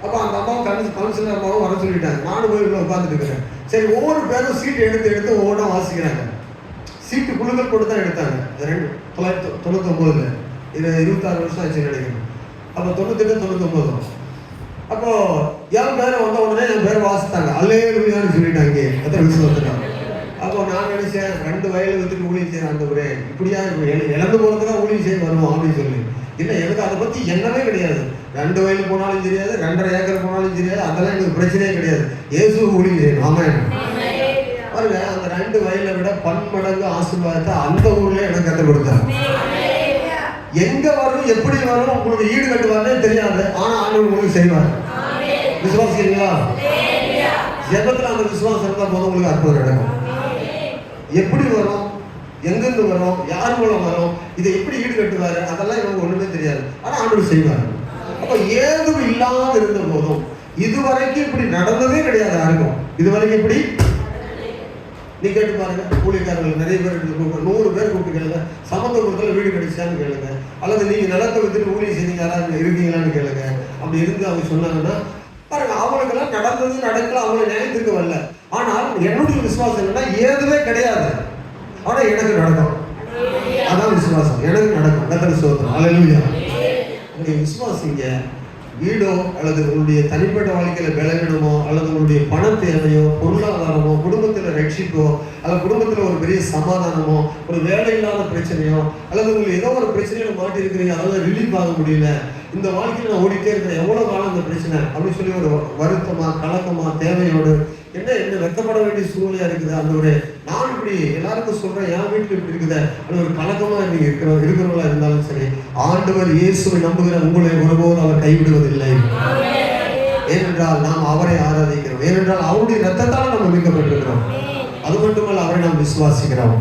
அப்போ அந்த அம்மாவும் கவுன்சிலர் அம்மாவும் வர சொல்லிட்டாங்க. நானும் போய் உள்ள உட்காந்துட்டு இருக்கிறேன். சரி, ஒவ்வொரு பேரும் சீட்டு எடுத்து ஒவ்வொன்றா வாசிக்கிறாங்க. சீட்டு குழுக்கள் போட்டு தான் எடுத்தாங்க. 1999 இது 26 வருஷம் ஆச்சு நினைக்கிறேன். அப்போ 98, 99. அப்போ என் பேரை வந்த உடனே என் பேரை வாசித்தாங்க. அல்லேலூயான்னு சொல்லிட்டாங்க. எத்தனை விஷயம் வந்துட்டாங்க. அப்போ நான் நினைச்சேன், 2 வயல் வித்துட்டு ஊழியம் செய்யற ஆண்டவரே, இப்படியா இழந்து போறதுக்காக ஊழியம் செய்ய வருவோம் அப்படின்னு சொல்லி. இல்லை, எனக்கு அதை பத்தி எண்ணமே கிடையாது. 2 வயல் போனாலும் தெரியாது, 2.5 ஏக்கர் போனாலும் தெரியாது, அதெல்லாம் எனக்கு பிரச்சனையே கிடையாது. இயேசு ஊழியம் செய்யணும். ஆமென். பாருங்க, அந்த 2 வயலை விட பன்மடங்கு ஆசீர்வாதத்தை அந்த ஊர்ல எனக்கு கற்றுக் கொடுத்தாங்க. எங்க வரும், எப்படி வரும், உங்களுக்கு ஈடு கட்டுவாருன்னே தெரியாது. ஆனா ஆண்டவர் உங்களுக்கு செய்வார். விசுவாசிக்கிறீங்களா? ஜெபத்துல அந்த விசுவாசம் இருந்தா போதும், உங்களுக்கு அற்புதம் நடக்கும். எப்படி வரும், எங்கிருந்து வரும், யார் மூலம் வரும், இதை எப்படி ஈடு கட்டுவாரு, அதெல்லாம் இவங்க ஒண்ணுமே தெரியாது. ஆனா ஆண்டவர் செய்வார். அப்ப ஏதும் இல்லாத இருந்த போதும், இதுவரைக்கும் இப்படி நடந்ததே கிடையாது யாருக்கும். இதுவரைக்கும் இப்படி நீ கேட்டு பாருங்க. ஊழியக்காரர்கள் நிறைய பேர் 100 பேர் கூப்பிட்டு கேளுங்க, சமத்துவபுரத்தில் வீடு கிடைச்சான்னு கேளுங்க, அல்லது நீங்க நிலத்தை வித்துட்டு ஊழியம் செய்தீங்க யாராவது இருக்கீங்களான்னு கேளுங்க. அப்படி இருந்து அவங்க சொன்னாங்கன்னா பாருங்க, அவங்களுக்கெல்லாம் நடந்தது நடக்கல, அவங்களை நியாயத்துக்கு வரல. ஆனால் என்னுடைய விசுவாசம் என்னன்னா, ஏதுமே கிடையாது, ஆனா எனக்கு நடக்கும். அதான் விசுவாசம். எனக்கு நடக்கும். கர்த்தருக்கு ஸ்தோத்திரம். அல்லேலூயா. நீங்க விசுவாசிங்க. வீடோ அல்லது உங்களுடைய தனிப்பட்ட வாழ்க்கையில பலவீனமோ அல்லது உங்களுடைய பண தேவையோ பொருளாதாரமோ குடும்பத்தில் ரட்சிப்போ அல்லது குடும்பத்தில் ஒரு பெரிய சமாதானமோ ஒரு வேலை இல்லாத பிரச்சனையோ அல்லது உங்களுக்கு ஏதோ ஒரு பிரச்சனையில மாட்டி இருக்கிறீங்க, அதாவது ரிலீஃப் ஆக முடியல, இந்த வாழ்க்கையில் நான் ஓடிட்டே இருக்கிறேன், எவ்வளோ காலம் இந்த பிரச்சனை அப்படின்னு சொல்லி ஒரு வருத்தமா கலக்கமா தேவையோடு என்ன வெக்கப்பட வேண்டிய சூழ்நிலையா இருக்குது, அந்த ஒரு நான் இப்படி எல்லாருக்கும் சொல்றேன் என் வீட்டில் இப்படி இருக்குது அது ஒரு கலக்கமா நீங்க இருக்கிறவங்களா இருந்தாலும் சரி, ஆண்டவர் இயேசுவை நம்புகிற உங்களை ஒருபோதும் அவர் கைவிடுவதில்லை. ஏனென்றால் நாம் அவரை ஆராதிக்கிறோம், ஏனென்றால் அவருடைய ரத்தத்தால் நம்ம மீட்கப்பட்டிருக்கிறோம். அது மட்டுமல்ல, அவரை நாம் விசுவாசிக்கிறோம்.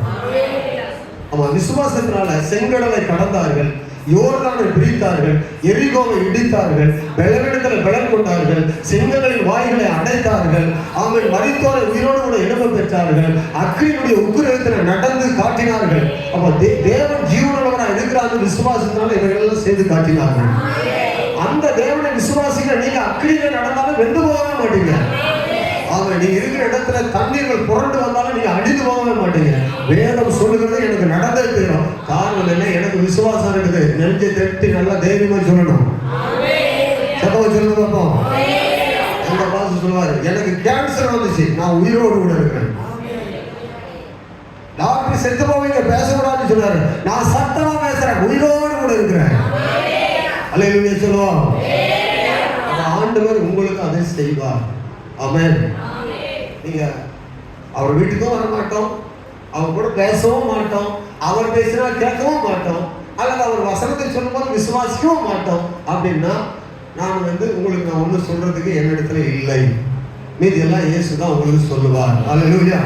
ஆமா, விசுவாசத்தினால செங்கடலை கடந்தார்கள், யோர்தானை பிரித்தார்கள், எரிகோவை இடித்தார்கள், பலவீனத்தில் பலம் கொண்டார்கள், சிங்கங்களின் வாய்களை அடைத்தார்கள், ஆமென், மரித்தோரை உயிரோடு கூட எழுப்ப பெற்றார்கள், அக்கினியுடைய உக்கிரகத்தில் நடந்து காட்டினார்கள். அப்ப தேவன் ஜீவனுள்ளவராக இருக்கிறாங்க விசுவாசத்தினால இவர்களெல்லாம் செய்து காட்டினார்கள். அந்த தேவனை விசுவாசிக்கிற நீங்க அக்கினியில நடந்தாலும் வெந்து போகவே மாட்டீங்க. ஆமா, நீங்க இருக்கிற இடத்துல தண்ணீர்கள் புரண்டு வந்தாலும் நீங்க அடித்து போகவே மாட்டீங்க. வேதம் சொல்லுகிறது எனக்கு நடந்தே தெரியும். காரணம் என்ன? எனக்கு விசுவாசம் இருக்குது. நெஞ்சை தட்டி நல்லா தைரியமா சொல்லணும். சத்தமா சொல்லுங்க பாப்போம். எங்க பாஸ் சொல்லுவாரு, எனக்கு கேன்சர் வந்துச்சு, நான் உயிரோடு கூட இருக்கிறேன். டாக்டர் செத்து போவீங்க பேசக்கூடாதுன்னு சொன்னாரு, நான் சத்தமா பேசுறேன், உயிரோடு கூட இருக்கிறேன். அல்லேலூயா சொல்லுவோம். ஆண்டவர் உங்களுக்கு அதை செய்வார். ஆமென். நீங்க அவர் வீட்டுக்கும் வர மாட்டோம், அவர் கூட பேசவும் மாட்டோம், அவர் பேசினா கேட்கவும் மாட்டோம், அல்லது அவர் வசனத்தை சொல்லும்போது விசுவாசிக்கவும் மாட்டோம். அப்படின்னா நான் உங்களுக்கு நான் ஒண்ணு சொல்றதுக்கு என்னிடத்துல இல்லை, மீதி எல்லாம் இயேசு தான் உங்களுக்கு சொல்லுவார். அல்லேலூயா.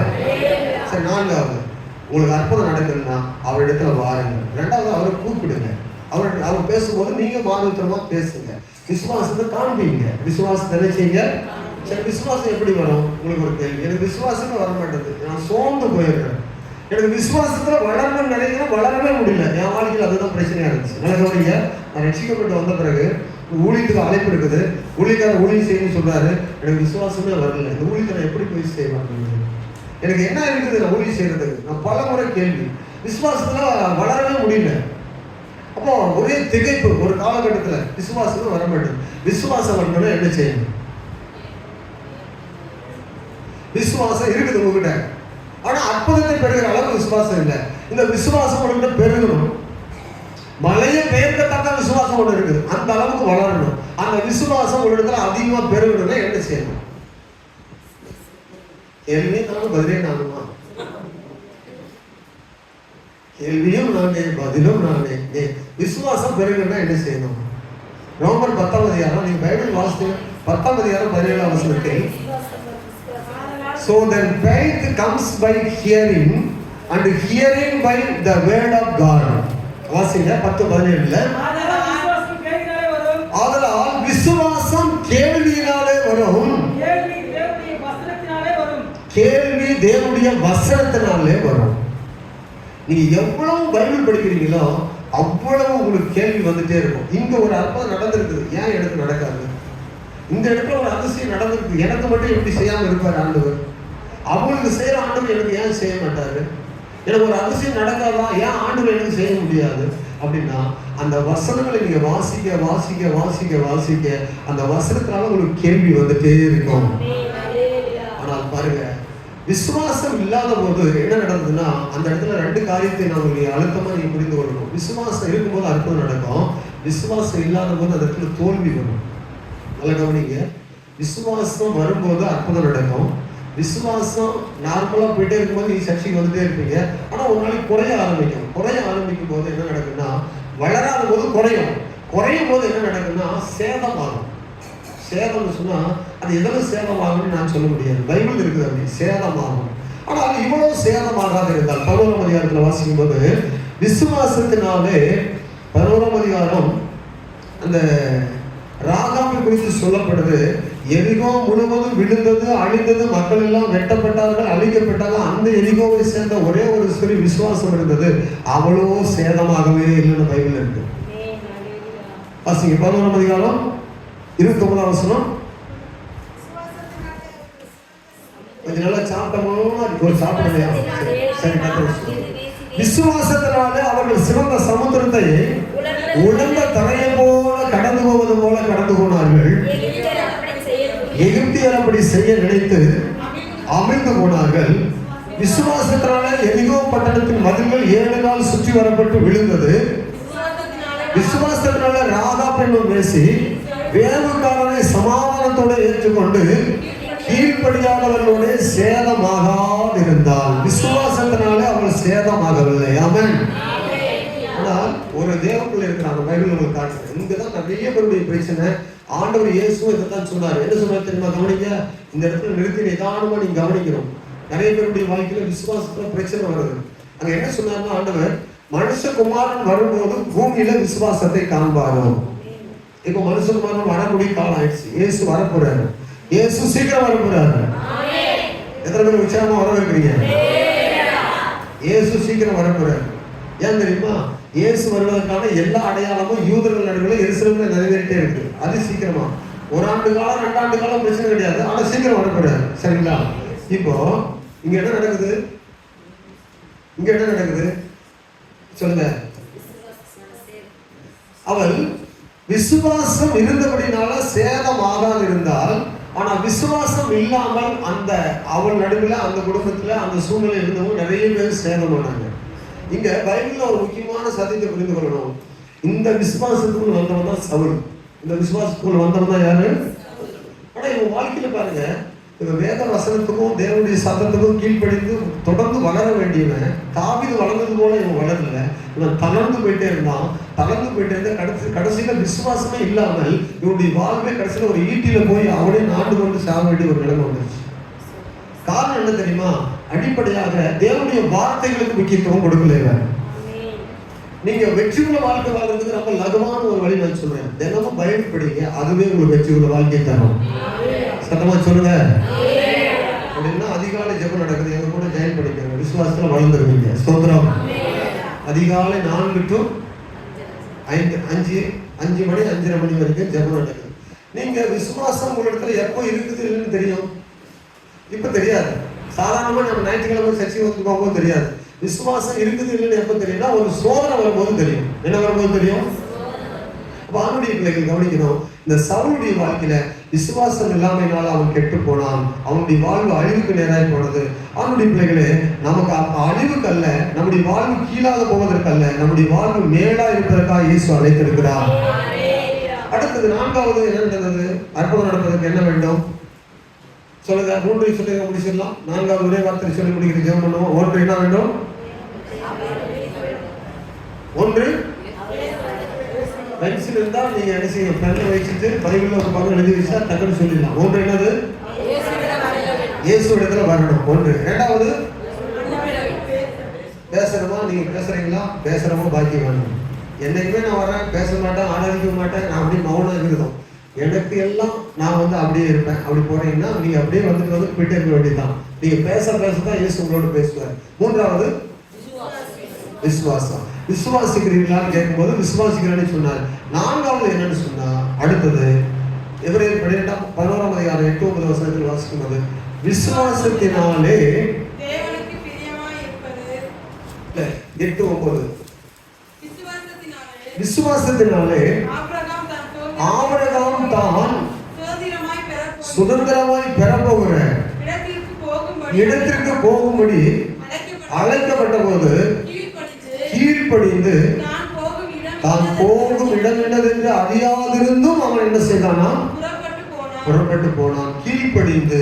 சரி, நான்காவது, உங்களுக்கு அற்புதம் நடக்குதுன்னா அவரிடத்துல வாருங்க. ரெண்டாவது, அவரை கூப்பிடுங்க. அவர் பேசும்போது நீங்க மாறுத்தரமா பேசுங்க, விசுவாசத்தை காண்பீங்க. விசுவாசத்தை என்ன செய்யுங்க? சரி, விசுவாசம் எப்படி வரும்? உங்களுக்கு ஒரு கேள்வி. எனக்கு விசுவாசமே வர மாட்டேது, நான் சோர்ந்து போயிருக்கேன். எனக்கு விசுவாசத்துல வளரணும்னு நினைக்கிறேன், வளரவே முடியல. என் வாழ்க்கையில் அதுதான் பிரச்சனையா இருந்துச்சு. நல்ல நான் ரட்சிக்கப்பட்டு வந்த பிறகு ஊழியத்துக்கு அழைப்பு இருக்குது, ஊழியக்காரர் ஊழியம் செய்யணும்னு சொல்றாரு, எனக்கு விசுவாசமே வரல. இந்த ஊழியத்தை நான் எப்படி போய் செய்வேன்? எனக்கு என்ன இருக்குது நான் ஊழியம் செய்யறதுக்கு? நான் பல முறை கேள்வி, விசுவாசத்துல வளரவே முடியல. அப்போ ஒரே திகைப்பு. ஒரு காலகட்டத்துல விசுவாசமே வர மாட்டேது. விசுவாசம் வரணும்னா என்ன செய்யணும்? விசுவாசம் இருக்குது உங்ககிட்ட, ஆனா அற்புதத்தை பெறுகிற அளவு விசுவாசம் இல்லை. இந்த விசுவாசம் உங்ககிட்ட பெருகணும். மலையை பெயர்க்கத்தக்க விசுவாசம் ஒன்று இருக்குது, அந்த அளவுக்கு வளரணும். அந்த விசுவாசம் ஒரு இடத்துல அதிகமா பெருகணும்னா என்ன செய்யணும்? கேள்வி நானும் பதிலே நானுமா? கேள்வியும் நானே பதிலும் நானே. விசுவாசம் பெருகணும்னா என்ன செய்யணும்? ரோமர் 10ஆம் அதிகாரம், நீங்க பைபிள் வாசித்தீங்க, 10ஆம் அதிகாரம் 17ஆம் வசனத்தில், so then faith comes by hearing and hearing by the word of God. வாசிங்க 10:17ல, ஆதலால் விசுவாசம் கேள்வியினாலே வரும், கேள்வி தேவனுடைய வசனத்தினாலே வரும். நீங்க எவ்வளவு பைபிள் படிக்கிறீங்களோ அவ்வளவு உங்களுக்கு கேள்வி வந்துட்டே இருக்கும். இங்க ஒரு அற்புதம் நடந்திருக்குது, ஏன் எனக்கு நடக்காது? இந்த இடத்துல ஒரு அதிசயம் நடந்திருக்கு, எனக்கு மட்டும் எப்படி செய்யாம இருப்பார் ஆண்டவர்? அவங்களுக்கு செய்யற ஆண்டவர் எனக்கு ஏன் செய்ய மாட்டாரு? எனக்கு ஒரு அதிசயம் நடக்காதா, ஏன் ஆண்டவர் எனக்கு செய்ய முடியாது? அப்படின்னா அந்த வசனங்களை நீங்க வாசிக்க வாசிக்க வாசிக்க வாசிக்க அந்த வசனத்தினால உங்களுக்கு கேள்வி வந்துட்டே இருக்கும். ஆனால் பாருங்க, விசுவாசம் இல்லாத போது என்ன நடந்ததுன்னா, அந்த இடத்துல ரெண்டு காரியத்தை நான் உங்களுக்கு அழுத்தமா நீங்க புரிந்து கொள்ளணும். விசுவாசம் இருக்கும்போது அற்புதம் நடக்கும், விசுவாசம் இல்லாத போது அந்த இடத்துல தோல்வி வரும். நல்லா கவனிங்க. விசுவாசம் வரும்போது அற்புதம் நடக்கும். விசுவாசம் நார்மலா போயிட்டே இருக்கும்போது நீங்க சர்ச்சைக்கு வந்துட்டே இருப்பீங்க. ஆனா ஒரு நாளைக்கு குறைய ஆரம்பிக்கும். குறைய ஆரம்பிக்கும் போது என்ன நடக்குன்னா, வளராத போது குறையும். குறையும் போது என்ன நடக்குன்னா, சேதமாகும். சேதம்னு சொன்னா அது எதில் சேதமாகும்னு நான் சொல்ல முடியாது, பைபிள் இருக்குது அப்படி சேதமாகும். ஆனால் இவ்வளவு சேதமாகாது இருந்தால் 11ஆம் அதிகாரத்தில் வாசிக்கும் போது விசுவாசத்தினாலே 11ஆம் அதிகாரம் அந்த ராகாமை குறித்து சொல்லப்படுது. எரிகோ முழுவதும் விழுந்தது, அழிந்தது, மக்கள் எல்லாம் வெட்டப்பட்டார்கள், அழிக்கப்பட்டார்கள். அந்த எரிகோவை சேர்ந்த ஒரே ஒரு ஸ்திரீ விசுவாசம் இருந்தது, அவ்வளோ சேதமாகவே இல்லைன்னு பைபிள் இருக்கு. வாசிங்க 11ஆம் அதிகாரம் 29ஆம் வசனம். கொஞ்சம் நல்லா சாப்பிட்டோமா? ஒரு சாப்பிடலையா? சரி, விசுவாசத்தினாலே அவர்கள் சிவந்த சமுத்திரத்தை உலர்ந்த தரையை போல கடந்து போவது போல கடந்து போனார்கள். எகிப்தியர் அப்படி செய்ய நினைத்து அமிழ்ந்து போனார்கள். விசுவாசத்தினால எரிகோ பட்டணத்தின் மதில்கள் 7 நாள் சுற்றி வரப்பட்டு விழுந்தது. விசுவாசத்தினால ராகாப் என்னும் பேசி வேவுக்காரனை சமாதானத்தோடு ஏற்றுக்கொண்டு கீழ்ப்படியாதவர்களோட சேதமாகாதிருந்தால். விசுவாசத்தினால அவள் சேதமாகவில்லை. ஆமென். ஆனால் ஒரு தேவக்குள்ள இருக்கிறாங்க. பைபிள் உங்களுக்கு காட்டுது. இங்கதான் நிறைய பேருடைய பிரச்சனை. ஆண்டவர் இயேசுவும் இதைத்தான் சொன்னார். என்ன சொன்னார் தெரியுமா? கவனிங்க. இந்த இடத்துல நிறுத்தி நிதானமா நீங்க கவனிக்கணும். நிறைய பேருடைய வாழ்க்கையில விசுவாசத்துல பிரச்சனை வருது. அங்க என்ன சொன்னார்னா, ஆண்டவர் மனுஷகுமாரன் வரும்போது பூமியில விசுவாசத்தை காண்பாரோ. இப்ப மனுஷகுமாரன் வரக்கூடிய காலம் ஆயிடுச்சு. இயேசு வரப்போறாரு. இயேசு சீக்கிரம் வரப்போறாரு. எத்தனை பேர் உற்சாகமா வர வைக்கிறீங்க? இயேசு சீக்கிரம் வரப்போறாரு. ஏன் தெரியுமா? இயேசு வருவதற்கான எல்லா அடையாளமும் யூதர்கள் நடுவில் எருசலேம்ல நிறைவேறிட்டே இருக்கு. அது சீக்கிரமா 1 ஆண்டு காலம் 2 ஆண்டு காலம் பிரச்சனை கிடையாது. ஆனா சீக்கிரம் வரப்போறாரு. சரிங்களா? இப்போ இங்க என்ன நடக்குது? இங்க என்ன நடக்குது சொல்லுங்க. அவள் விசுவாசம் இருந்தபடினால சேதமாகாது இருந்தால், ஆனா விசுவாசம் இல்லாமல் அந்த அவள் நடுவில் அந்த குடும்பத்துல அந்த சூழ்நிலை இருந்தவங்க நிறைய பேர் சேதமானாங்க. இங்க பைபிள்ல ஒரு முக்கியமான சத்தியத்தை புரிந்து கொள்ளணும். இந்த விசுவாசத்துக்குள்ள வந்தவன் தான் சவுல். இந்த விசுவாசத்துக்குள்ள வந்தவன் தான் யாரு? ஆனா இவன் வாழ்க்கையில பாருங்க, இவன் வேத வசனத்துக்கும் தேவனுடைய சத்தத்துக்கும் கீழ்ப்படிந்து தொடர்ந்து வளர வேண்டியவன். தாவீது வளர்ந்தது போல இவன் வளரல. இவன் தளர்ந்து போயிட்டே இருந்தான். தளர்ந்து போயிட்டே இருந்தா கடைசியில விசுவாசமே இல்லாமல் இவனுடைய வாழ்வே கடைசியில ஒரு ஈட்டியில போய் அவனே நாண்டு கொண்டு சாக வேண்டிய ஒரு நிலைமை வந்துருச்சு. காரணம் என்ன தெரியுமா? அடிப்படையாக தேவனுடைய வார்த்தைகளுக்கு முக்கியத்துவம் கொடுக்கல. நீங்க வெற்றியுள்ள வாழ்க்கை வாழ்றதுக்கு ரொம்ப லகுவான ஒரு வழி நான் சொல்றேன். தினமும் பைபிள் படிங்க. அதுவே உங்களுக்கு வெற்றியுள்ள வாழ்க்கை தரும். சத்தமா சொல்லுங்க. அப்படின்னா அதிகாலை ஜெபம் நடக்குது. எங்க கூட ஜாயின் பண்ணிக்கோங்க. விசுவாசத்துல வளர்ந்துருவீங்க. ஸ்தோத்திரம். அதிகாலை 4 to 5 மணி 5:30 மணி வரைக்கும் ஜெபம் நடக்குது. நீங்க விசுவாசம் உங்க இடத்துல எப்போ இருக்குது இல்லைன்னு தெரியும். இப்ப தெரியாது. சாதாரணமா நம்ம ஞாயிற்றுக்கிழமை சர்ச்சைக்கு வந்து போகும்போது தெரியாது. விசுவாசம் இருக்குது இல்லைன்னு எப்ப தெரியும்னா ஒரு சோதனை வரும்போது தெரியும். என்ன வரும்போது தெரியும்? வானுடைய பிள்ளைகள் கவனிக்கணும். இந்த சவுளுடைய வாழ்க்கையில விசுவாசம் இல்லாமையினால அவன் கெட்டு போனான். அவனுடைய வாழ்வு அழிவுக்கு நேராய் போனது. அவனுடைய பிள்ளைகளே, நமக்கு அழிவுக்கு அல்ல, நம்முடைய வாழ்வு கீழாக போவதற்கல்ல, நம்முடைய வாழ்வு மேலா இருப்பதற்காக இயேசு அழைத்திருக்கிறார். அடுத்தது 4வது என்ன நடந்தது? அற்புதம் நடப்பதற்கு என்ன வேண்டும் சொல்லுங்க. 3 சொல்லி முடிச்சிடலாம். 4வது ஒரே வார்த்தை சொல்லி முடிக்கிறது ஜெபம் பண்ணுவோம். 1 என்ன வேண்டும்? 1 பென்சில் இருந்தா நீங்க என்ன செய்யணும்? பெண்ணை வச்சுட்டு பைபிள்ல ஒரு பக்கம் எழுதி வச்சா டக்குன்னு சொல்லிடலாம். 1 என்னது? இயேசு இடத்துல வரணும். 1. 2வது பேசுறமா? நீங்க பேசுறீங்களா? பேசுறமா பாக்கி வேணும். என்னைக்குமே நான் வரேன், பேச மாட்டேன், ஆராதிக்க மாட்டேன், நான் அப்படியே மௌனம் இருக்கணும். எனக்கு எல்லாம் நான் வந்து அப்படியே இருப்பேன். அப்படி போறீங்கன்னா நீங்க அப்படியே வந்துட்டு போயிட்டே இருக்க வேண்டியதுதான். நீங்க பேசதான் இயேசு உங்களோட பேசுவார். 3வது விசுவாசம். விசுவாசிக்கிறீங்களான்னு கேட்கும்போது விசுவாசிக்கிறேன்னு சொன்னார். 4வது என்னன்னு சொன்னா, அடுத்தது எபிரேயர் 11ஆம் அதிகாரம் 8-9 வசனத்தில் வாசிக்கும் போது விசுவாசத்தினாலே தேவனுக்கு பிரியமாய் இருப்பது. 8-9 விசுவாசத்தினாலே ஆபிரகாம் தான் சுதந்திரமாய் பெறப்போகிற இடத்திற்கு போகும்படி அழைக்கப்பட்ட போது கீழ்ப்படிந்து தான் போகும் இடம் என்னதென்று அறியாதிருந்தும் அவன் என்ன செய்தானா? புறப்பட்டு போனான். கீழ்ப்படிந்து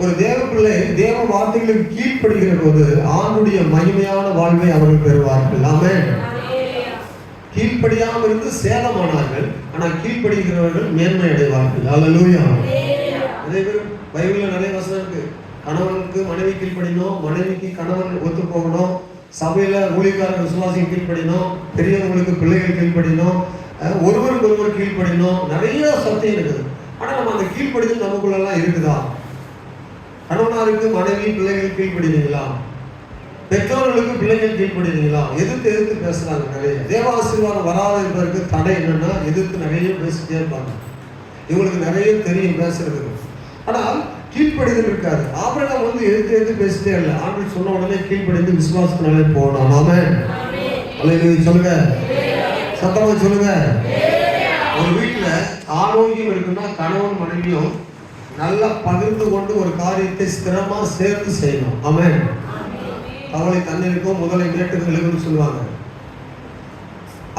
ஒரு தேவ பிள்ளை தேவ வார்த்தைகளுக்கு கீழ்ப்படுகிற போது ஆண்டுடைய மகிமையான வாழ்வை அவர்கள் பெறுவார்கள். ஆமென். கீழ்ப்படியாமல் இருந்து சேதமானார்கள். ஆனால் கீழ்ப்படுகிறவர்கள் மேன்மை அடைவார்கள். அல்லேலூயா. அதே மாதிரி பைபிள்ல நிறைய வசனம் இருக்கு. கணவனுக்கு மனைவி கீழ்ப்படினோம், மனைவிக்கு கணவன் ஒத்து போகணும், சபையில ஊழியக்காரர் விசுவாசிக்கு கீழ்ப்படினோம், பெரியவங்களுக்கு பிள்ளைகள் கீழ்ப்படினோம், ஒருவருக்கு ஒருவர் கீழ்ப்படினோம். நிறைய சத்தியம் இருக்குது. ஆனா நம்ம அந்த கீழ்ப்படிதல் நமக்குள்ளெல்லாம் இருக்குதா? கணவனாருக்கு மனைவி பிள்ளைகள் கீழ்ப்படினீங்களா? பெற்றோர்களுக்கு பிள்ளைகள் கீழ்ப்படினீங்களா? எதிர்த்து பேசுறாங்க. நிறைய தேவாசீர்வாதம் வராத இருப்பதற்கு தடை என்னன்னா எதிர்த்து நிறைய பேசிட்டே இருப்பாங்க. இவங்களுக்கு நிறைய தெரியும் பேசுறதுக்கு. ஆனால் கீழ்ப்படிதல் இருக்காது. ஆபிரகாம் வந்து எதிர்த்து பேசிட்டே இல்லை. ஆண்டவர் சொன்ன உடனே கீழ்ப்படிந்து விசுவாசத்தினாலே போனான். ஆமென். அல்லேலூயா சொல்லுங்க, சத்தமா சொல்லுங்க. ஒரு வீட்டுல ஆரோக்கியம் இருக்குன்னா கணவன் மனைவியும் நல்லா பகிர்ந்து கொண்டு ஒரு காரியத்தை ஸ்திரமா சேர்த்து செய்யணும். ஆமென். தவளை தண்ணீருக்கும் முதலை மேட்டுக்கும் எழுதுன்னு சொல்லுவாங்க.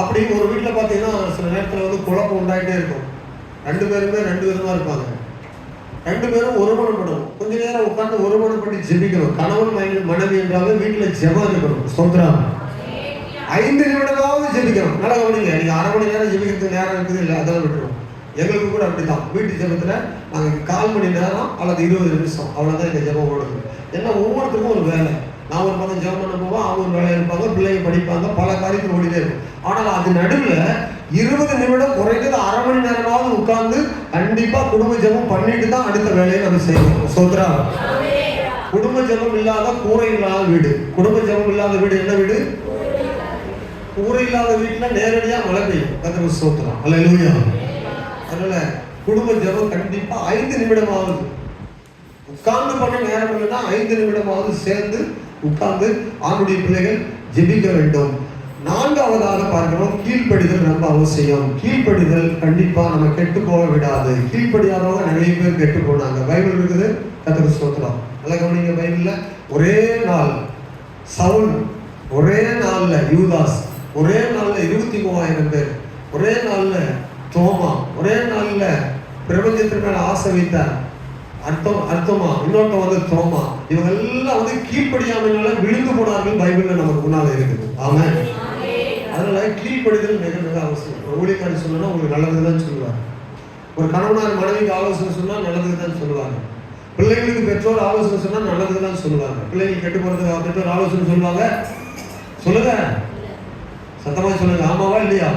அப்படி ஒரு வீட்டில் பார்த்தீங்கன்னா சில நேரத்தில் வந்து குழப்பம் உண்டாயிட்டே இருக்கும். ரெண்டு பேருமே ரெண்டு விதமா இருப்பாங்க. ரெண்டு பேரும் ஒருமனப்படணும். கொஞ்ச நேரம் உட்கார்ந்து ஒருமனப்பட்டு ஜெபிக்கணும். கணவன் மனைவி என்றாலே வீட்டில் ஜெபம் இருக்கணும். ஸ்தோத்திரம். 5 நிமிடமாவது ஜெபிக்கணும். நல்லா கவனிங்க. நீங்க அரை மணி நேரம் ஜெபிக்கிறதுக்கு நேரம் இருக்குது இல்லை, அதெல்லாம் விட்டுரும். எங்களுக்கு கூட அப்படிதான். வீட்டு ஜெபத்துல நாங்கள் 1/4 மணி நேரம் அல்லது 20 நிமிஷம் அவ்வளோதான் எங்கள் ஜெபம் ஓடுது. ஏன்னா ஒவ்வொருத்தருக்கும் ஒரு வேலை. நான் ஒரு பக்கம் ஜெபம் பண்ண போவோம், அவங்க ஒரு வேலை இருப்பாங்க, பிள்ளைங்க படிப்பாங்க, பல காரியத்தில் ஓடிட்டே இருக்கும். ஆனால் அது நடுவில் 20 நிமிடம் குறைந்தது அரை மணி நேரமாவது உட்கார்ந்து கண்டிப்பா குடும்ப ஜெபம் பண்ணிட்டு தான் அடுத்த வேலையை நம்ம செய்யணும். சோத்ரா. குடும்ப ஜெபம் இல்லாத கூரை இல்லாத வீடு. குடும்ப ஜெபம் இல்லாத வீடு என்ன வீடு? கூரை இல்லாத வீட்டுல நேரடியா மழை பெய்யும். கர்த்தருக்கு ஸ்தோத்திரம். அல்லேலூயா. அதனால குடும்ப ஜெபம் கண்டிப்பா 5 நிமிடமாவது உட்கார்ந்து பண்ண நேரம் இல்லைன்னா 5 நிமிடமாவது சேர்ந்து உட்கார்ந்து ஆண்டுடைய பிள்ளைகள் ஜெபிக்க வேண்டும். 4வதாக பார்க்கிறோம், கீழ்ப்படிதல் ரொம்ப அவசியம். கீழ்ப்படிதல் கண்டிப்பா நம்ம கெட்டு போக விடாது. கீழ்ப்படியாதவங்க நிறைய பேர் கெட்டு போனாங்க. பைபிள் இருக்குது. கர்த்தருக்கு ஸ்தோத்திரம். நல்லா கவனிங்க. பைபிள்ல ஒரே நாள் சவுல், ஒரே நாள்ல யூதாஸ், ஒரே நாள்ல 23,000 பேர், ஒரே நாள்ல தோமா, ஒரே நாள்ல பிரபஞ்சத்திற்கு மேல ஆசை வைத்தார் அர்த்தமா, இன்னொருத்த வந்து தோமா. இவங்க எல்லாம் வந்து கீழ்ப்படியாமையினால விழுந்து போனார்கள். பைபிள்ல நமக்கு முன்னால இருக்குது. ஆமென். அதனால கீழ்ப்படிதல் மிக மிக அவசியம். ஒரு ஊழியக்காரி சொல்லணும்னா உங்களுக்கு நல்லதுக்கு தான் சொல்லுவாங்க. ஒரு கணவனார் மனைவிக்கு ஆலோசனை சொன்னா நல்லதுக்கு தான் சொல்லுவாங்க. பிள்ளைகளுக்கு பெற்றோர் ஆலோசனை சொன்னா நல்லதுக்கு தான் சொல்லுவாங்க. பிள்ளைகள் கெட்டு போறதுக்கு பெற்றோர் ஆலோசனை சொல்லுவாங்க. சொல்லுங்க, சத்தமா சொல்லுங்க. ஆமாவா இல்லையா?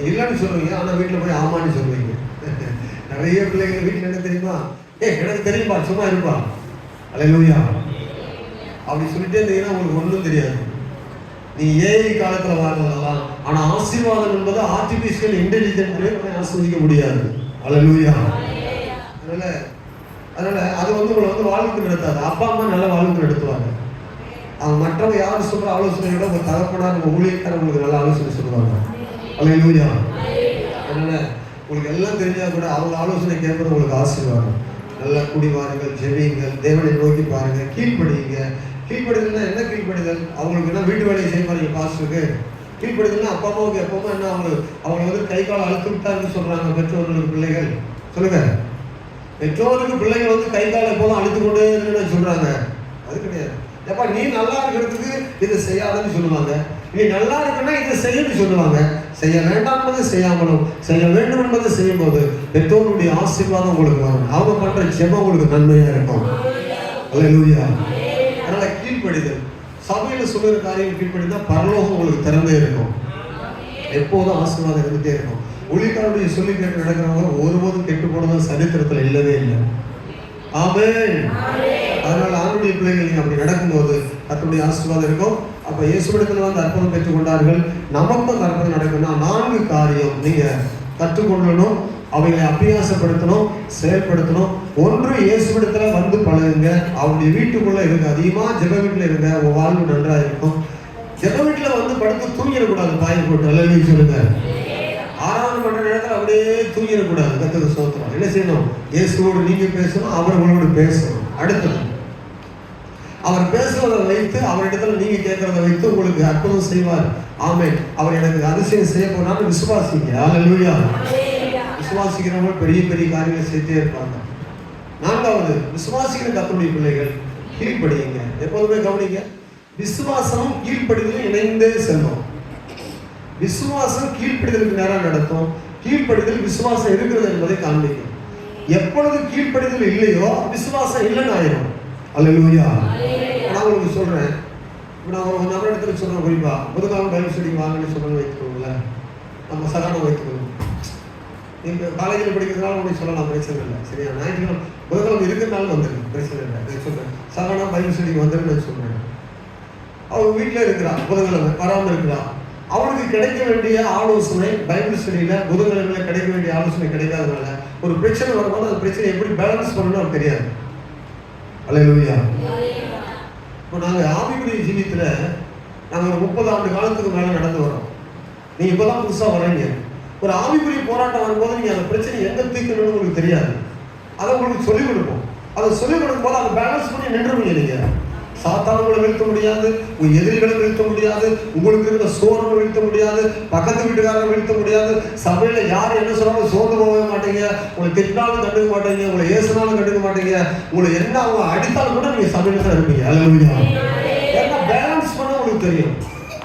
இல்லைன்னு சொல்லுவீங்க, ஆனா வீட்டுல போய் ஆமான்னு சொல்லுவீங்க. நிறைய பிள்ளைகள் வீட்டுல என்ன தெரியுமா, எனக்கு தெரியுமா, சும்மா இருப்பா, அல்லேலூயா அப்படி சொல்லிட்டே இருந்தீங்கன்னா உங்களுக்கு ஒன்றும் தெரியாது. நீ ஏஐ காலத்துல வாழலாம். ஆனா ஆசீர்வாதம் என்பது ஆர்டிபிஷியல் இன்டெலிஜென்ட் ஆஸ்வதிக்க முடியாது. அல்லேலூயா. அதனால அது வந்து உங்களை வந்து வாழ்க்கை நடத்தாது. அப்பா அம்மா நல்லா வாழ்க்கை நடத்துவாங்க. அவங்க மற்றவங்க யாரும் சொல்ற ஆலோசனை விட உங்க தகப்பனார், உங்க ஊழியக்காரர் உங்களுக்கு நல்ல ஆலோசனை சொல்லுவாங்க. அல்லேலூயா. அதனால உங்களுக்கு எல்லாம் தெரிஞ்சா கூட அவங்க ஆலோசனை கேட்பது உங்களுக்கு ஆசீர்வாதம். நல்லா குடிவாருங்கள், ஜெபியுங்கள், தேவனை நோக்கி பாருங்க, கீழ்ப்படியுங்க. கீழ்ப்படிதல்னா என்ன? கீழ்ப்படிதல் அவங்களுக்கு என்ன வீட்டு வேலையை செய்ய பாருங்க. பாஸ்டருக்கு கீழ்ப்படிதல்னா அப்பா அம்மாவுக்கு எப்பவுமே என்ன, அவங்க வந்து கை காலம் அழுத்து விட்டாருன்னு சொல்றாங்க பெற்றோர்களுக்கு பிள்ளைகள். சொல்லுங்க, பெற்றோருக்கு பிள்ளைகள் வந்து கை காலம் எப்போதும் அழுத்து கொண்டே இருக்குன்னு சொல்றாங்க. அது கிடையாது. எப்பா நீ நல்லா இருக்கிறதுக்கு இதை செய்யாதுன்னு சொல்லுவாங்க. நீ நல்லா இருக்குன்னா இதை செய்யணும்னு சொல்லுவாங்க. செய்ய வேண்டாம் என்பதை செய்யாமலும் செய்ய வேண்டும் என்பதை செய்யும் போது பெற்றோருடைய ஆசீர்வாதம் உங்களுக்கு வரும். அவங்க பண்ற ஜெபம் உங்களுக்கு நன்மையா இருக்கும். அல்லேலூயா. அதனால கீழ்ப்படிதல், சபையில சொல்லுற காரியம் கீழ்ப்படிந்தா பரலோகம் உங்களுக்கு திறந்தே இருக்கும். எப்போதும் ஆசீர்வாதம் இருந்துட்டே இருக்கும். ஊழியக்காரருடைய சொல்லி கேட்டு நடக்கிறவங்க ஒருபோதும் கெட்டு போனதும் சரித்திரத்தில் இல்லவே இல்லை. ஆமென். அதனால ஆண்டுடைய பிள்ளைகள் நீங்க அப்படி நடக்கும்போது கர்த்தருடைய ஆசீர்வாதம் இருக்கும். அப்ப இயேசுவிடத்துல வந்து அற்புதம் பெற்றுக் கொண்டார்கள். நமக்கும் அற்புதம் நடக்கும்னா 4 காரியம் நீங்க கற்றுக்கொள்ளணும், அவைகளை அபியாசப்படுத்தணும், செயல்படுத்தணும். 1, இயேசுவிடத்துல வந்து பழகுங்க. அவருடைய வீட்டுக்குள்ள இருங்க. அதிகமா ஜெப வீட்டுல இருங்க. உங்க வாழ்வு நன்றா இருக்கும். ஜெப வீட்டுல வந்து படுத்து தூங்கிடக்கூடாது. பாய் போட்டு அல்லேலூயா சொல்லுங்க. ஆராதனை பண்ற நேரத்தில் அப்படியே தூங்கிடக்கூடாது. கர்த்தருக்கு ஸ்தோத்திரம். என்ன செய்யணும்? இயேசுவோடு நீங்க பேசணும், அவர் உங்களோடு பேசணும். அடுத்தது அவர் பேசுவதை வைத்து அவரிடத்துல நீங்க கேட்கறத வைத்து உங்களுக்கு அற்புதம் செய்வார். ஆமென். அவர் எனக்கு அதிசயம் செய்ய போனாலும் விசுவாசிங்க. அல்லேலூயா. விசுவாசிக்கிறவங்க பெரிய பெரிய காரியங்களை செய்தே இருப்பாங்க. 4வது, விசுவாசிக்கிற கர்த்தருடைய பிள்ளைகள் கீழ்ப்படியுங்க. எப்போதுமே கவனிங்க, விசுவாசமும் கீழ்ப்படிதலும் இணைந்தே செல்லும். விசுவாசம் கீழ்ப்படிதலுக்கு நேரம் நடத்தும். கீழ்ப்படிதல் விசுவாசம் இருக்கிறது என்பதை காண்பிக்கும். எப்பொழுது கீழ்ப்படிதல் இல்லையோ விசுவாசம் இல்லைன்னு ஆயிரும். அல்லேலூயா. நான் உங்களுக்கு சொல்றேன், நான் ஒரு நபர் இடத்துல சொல்றேன், குறிப்பா புதுக்காக பைபிள் ஸ்டடி வாங்கன்னு சொல்றேன்னு வைத்துக்கோங்களேன். நம்ம சகானம் வைத்துக்கணும். நீங்க காலேஜில் படிக்கிறதுனால உங்களுக்கு சொல்லலாம், பிரச்சனை இல்லை. சரியா? ஞாயிற்றுக்கிழமை புதுக்கிழமை இருக்கிறதுனால வந்துருக்கு, பிரச்சனை இல்லை. நான் சொல்றேன், சகானம் பைபிள் ஸ்டடிக்கு வந்துருன்னு நான் சொல்றேன். அவங்க வீட்டில் இருக்கிறா, புதுக்கிழமை வராமல் இருக்கிறா. அவனுக்கு கிடைக்க வேண்டிய ஆலோசனை பைபிள் ஸ்டடியில புதுக்கிழமையில கிடைக்க வேண்டிய ஆலோசனை கிடைக்காதனால ஒரு பிரச்சனை வரும்போது அந்த பிரச்சனை எப்படி பேலன்ஸ் பண்ணணும் அவருக்கு தெரியாது. அல்லேலூயா. இப்போ நாங்கள் ஆவிக்குரிய ஜீவியத்தில் நாங்கள் ஒரு 30 ஆண்டு காலத்துக்கு மேலே நடந்து வரோம். நீங்கள் இப்போ தான் புதுசாக வரீங்க. ஒரு ஆவிக்குரிய போராட்டம் வரும்போது நீங்கள் அந்த பிரச்சனை எங்கே தீர்க்கணும்னு உங்களுக்கு தெரியாது. அதை உங்களுக்கு சொல்லிக் கொடுப்போம். அதை சொல்லிக் கொடுக்கும்போது அதை பேலன்ஸ் பண்ணி நின்றுவீங்க. நீங்கள் சாத்தானங்களை வீழ்த்த முடியாது, உங்கள் எதிரிகளை வீழ்த்த முடியாது, உங்களுக்கு இருக்கிற சோர்வை வீழ்த்த முடியாது, பக்கத்து வீட்டுக்காரரை வீழ்த்த முடியாது. சபையில் யார் என்ன சொன்னாலும் சோர்ந்து போகவே மாட்டீங்க. உங்களை திட்டினாலும் கண்டுக்க மாட்டீங்க, உங்களை ஏசினாலும் கண்டுக்க மாட்டீங்க. உங்களை என்ன அவங்க அடித்தாலும் கூட நீங்கள் சபையில் தான் இருப்பீங்க. அல்லேலூயா. ஏன்னா பேலன்ஸ் பண்ண உங்களுக்கு தெரியும்,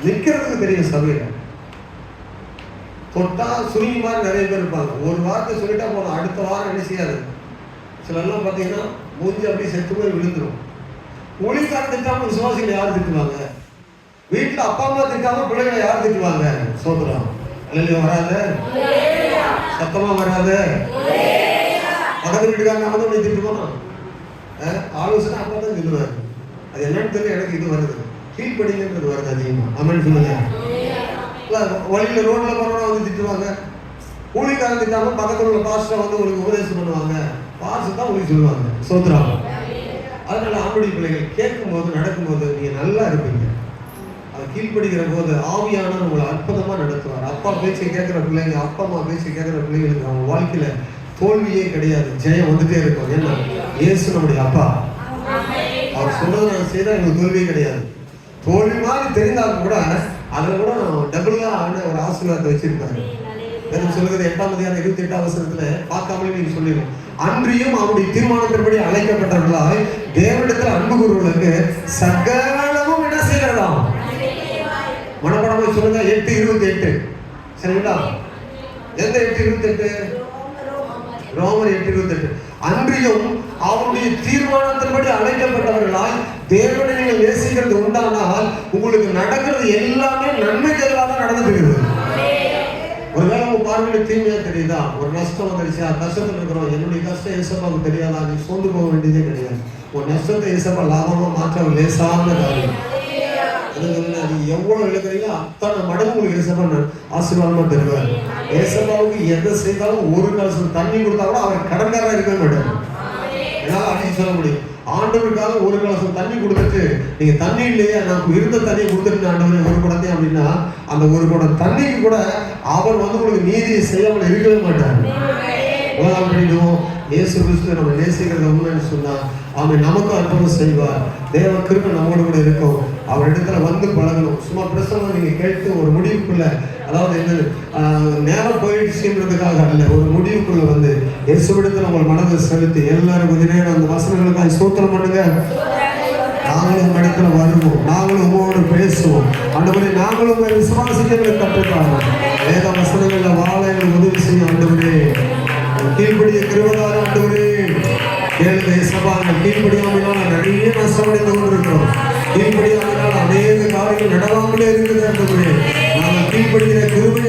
நிற்கிறதுக்கு தெரியும். சபையில் தொட்டா சுருங்கி மாதிரி நிறைய பேர் இருப்பாங்க. ஒரு வார்த்தை சொல்லிட்டா போதும், அடுத்த வாரம் என்ன செய்யாது. சிலர்லாம் பார்த்தீங்கன்னா மூஞ்சி அப்படியே செத்து போய் விழுந்துடும். ஊழியக்காரன் திட்டாம விசுவாசிகளை யார் திட்டுவாங்க? வீட்டில் அப்பா அம்மா திட்டாம பிள்ளைகளை யார் திட்டுவாங்க? சோதரம் அல்லையா? வராது, சத்தமா வராது. பக்கத்து வீட்டுக்காரன் வந்து உன்னை திட்டுவான், ஆலோசனை அப்பா தான் திட்டுவாரு. அது என்னன்னு தெரியல, எனக்கு இது வருது, கீழ்படிங்கிறது வருது அதிகமா. அமன் சொல்லுங்க. வழியில ரோட்ல போறவங்க வந்து திட்டுவாங்க. ஊழியக்காரன் திட்டாம பக்கத்துல உள்ள பாஸ்டர் வந்து உங்களுக்கு உபதேசம் பண்ணுவாங்க. பாஸ்டர் தான் உங்களுக்கு சொல்லுவாங்க. சோதரம். அதனால ஆண்டுடைய பிள்ளைகள் கேட்கும் போது நடக்கும்போது நீங்க நல்லா இருப்பீங்க. அதை கீழ்படுகிற போது ஆவியானவர் உங்களை அற்புதமா நடத்துவார். அப்பா பேச்சை கேட்கிற பிள்ளைங்க, அப்பா அம்மா பேச்சை கேட்கிற பிள்ளைங்களுக்கு அவங்க வாழ்க்கையில தோல்வியே கிடையாது, ஜெயம் வந்துட்டே இருக்கும். ஏன்னா இயேசு நம்முடைய அப்பா. அவர் சொல்றதை நாங்கள் செய்தா எங்களுக்கு தோல்வியே கிடையாது. தோல்வி மாதிரி தெரிந்தாலும் கூட அதில் கூட டபுளா ஒரு ஆசீர்வாதத்தை வச்சிருக்காரு. சொல்லுகிறது 8ஆம் அதிகாரம் 28ஆம் வசனத்துல பார்க்காமலே நீங்க சொல்லிடும். அன்றியும் அவருடைய தீர்மானத்தின்படி அழைக்கப்பட்டவர்களாய் தேவனிடத்தில் அன்பு கூறுவதற்கு சகலமும் என்ன செய்யறதாம். மனப்படமா சொல்லுங்க. 8:28 சரிங்களா? எந்த 8:28? ரோமர் 8:28. அன்றியும் அவருடைய தீர்மானத்தின்படி அழைக்கப்பட்டவர்களால் தேவனை நீங்கள் நேசிக்கிறது உண்டானால் உங்களுக்கு நடக்கிறது எல்லாமே நன்மைகளாக தான் நடந்துட்டு. ஒருவேளை உங்க பார்வையில தீமையா தெரியுதா? ஒரு நஷ்டம் வந்துருச்சா? கஷ்டத்துல இருக்கிறோம். என்னுடைய கஷ்டம் ஏசப்பாவுக்கு தெரியாதா? நீ சோர்ந்து போக வேண்டியதே கிடையாது. ஒரு நஷ்டத்தை ஏசப்பா லாபமா மாற்ற லேசான காரியம். நீ எவ்வளவு இழக்கிறீங்களோ அத்தனை மடங்கு உங்களுக்கு ஏசப்பா ஆசீர்வாதமா தருவார். ஏசப்பாவுக்கு எதை செய்தாலும் ஒரு கலசம் தண்ணி கொடுத்தா கூட அவர் கடன்காரா இருக்கவே மாட்டார். என்னால அடிச்சு சொல்ல முடியும். ஆண்டவருக்காக ஒரு கலசம் தண்ணி கொடுத்துட்டு நீங்க தண்ணி இல்லையா, நான் இருந்த தண்ணியை கொடுத்துட்டு ஆண்டவர் ஒரு குடத்தை அப்படின்னா அந்த ஒரு குடம் தண்ணிக்கு கூட அவர் வந்து உங்களுக்கு நீதியை செய்யாமல் இருக்கவே மாட்டார். படிக்கணும். இயேசு கிறிஸ்து நம்ம நேசிக்கிறத உண்மைன்னு சொன்னா அவன் நமக்கு அற்புதம் செய்வார். தேவ கிருபை நம்மோடு கூட இருக்கும். அவர் இடத்துல வந்து பழகணும். சும்மா பிரசவம் நீங்க கேட்டு ஒரு முடிவுக்குள்ள, அதாவது என்ன நேரம் போயிடுச்சுன்றதுக்காக அல்ல, ஒரு முடிவுக்குள்ள வந்து இயேசுவிடத்தில் உங்கள் மனதை செலுத்தி எல்லாரும் கொஞ்ச நேரம் அந்த வசனங்களுக்காக ஸ்தோத்திரம் பண்ணுங்க. நாங்களும் இடத்துல வருவோம், நாங்களும் உங்களோடு பேசுவோம். ஆண்டவரே நாங்களும் உங்களை விசுவாசிகளை கற்றுக்காங்க. வேத வசனங்கள்ல வாழ எங்களுக்கு உதவி செய்யும் ஆண்டவரே. கீழ்படிய கிருபையால ஆண்டவரே கேளுங்க இயேசுவா. கீழ்படியாமல் நிறைய நஷ்டமடைந்து கொண்டிருக்கிறோம். கீழ்படியாமல் அநேக காரியங்கள் நடவாமலே இருக்குது ஆண்டவரே. நாங்கள் கீழ்படுகிற கிருபை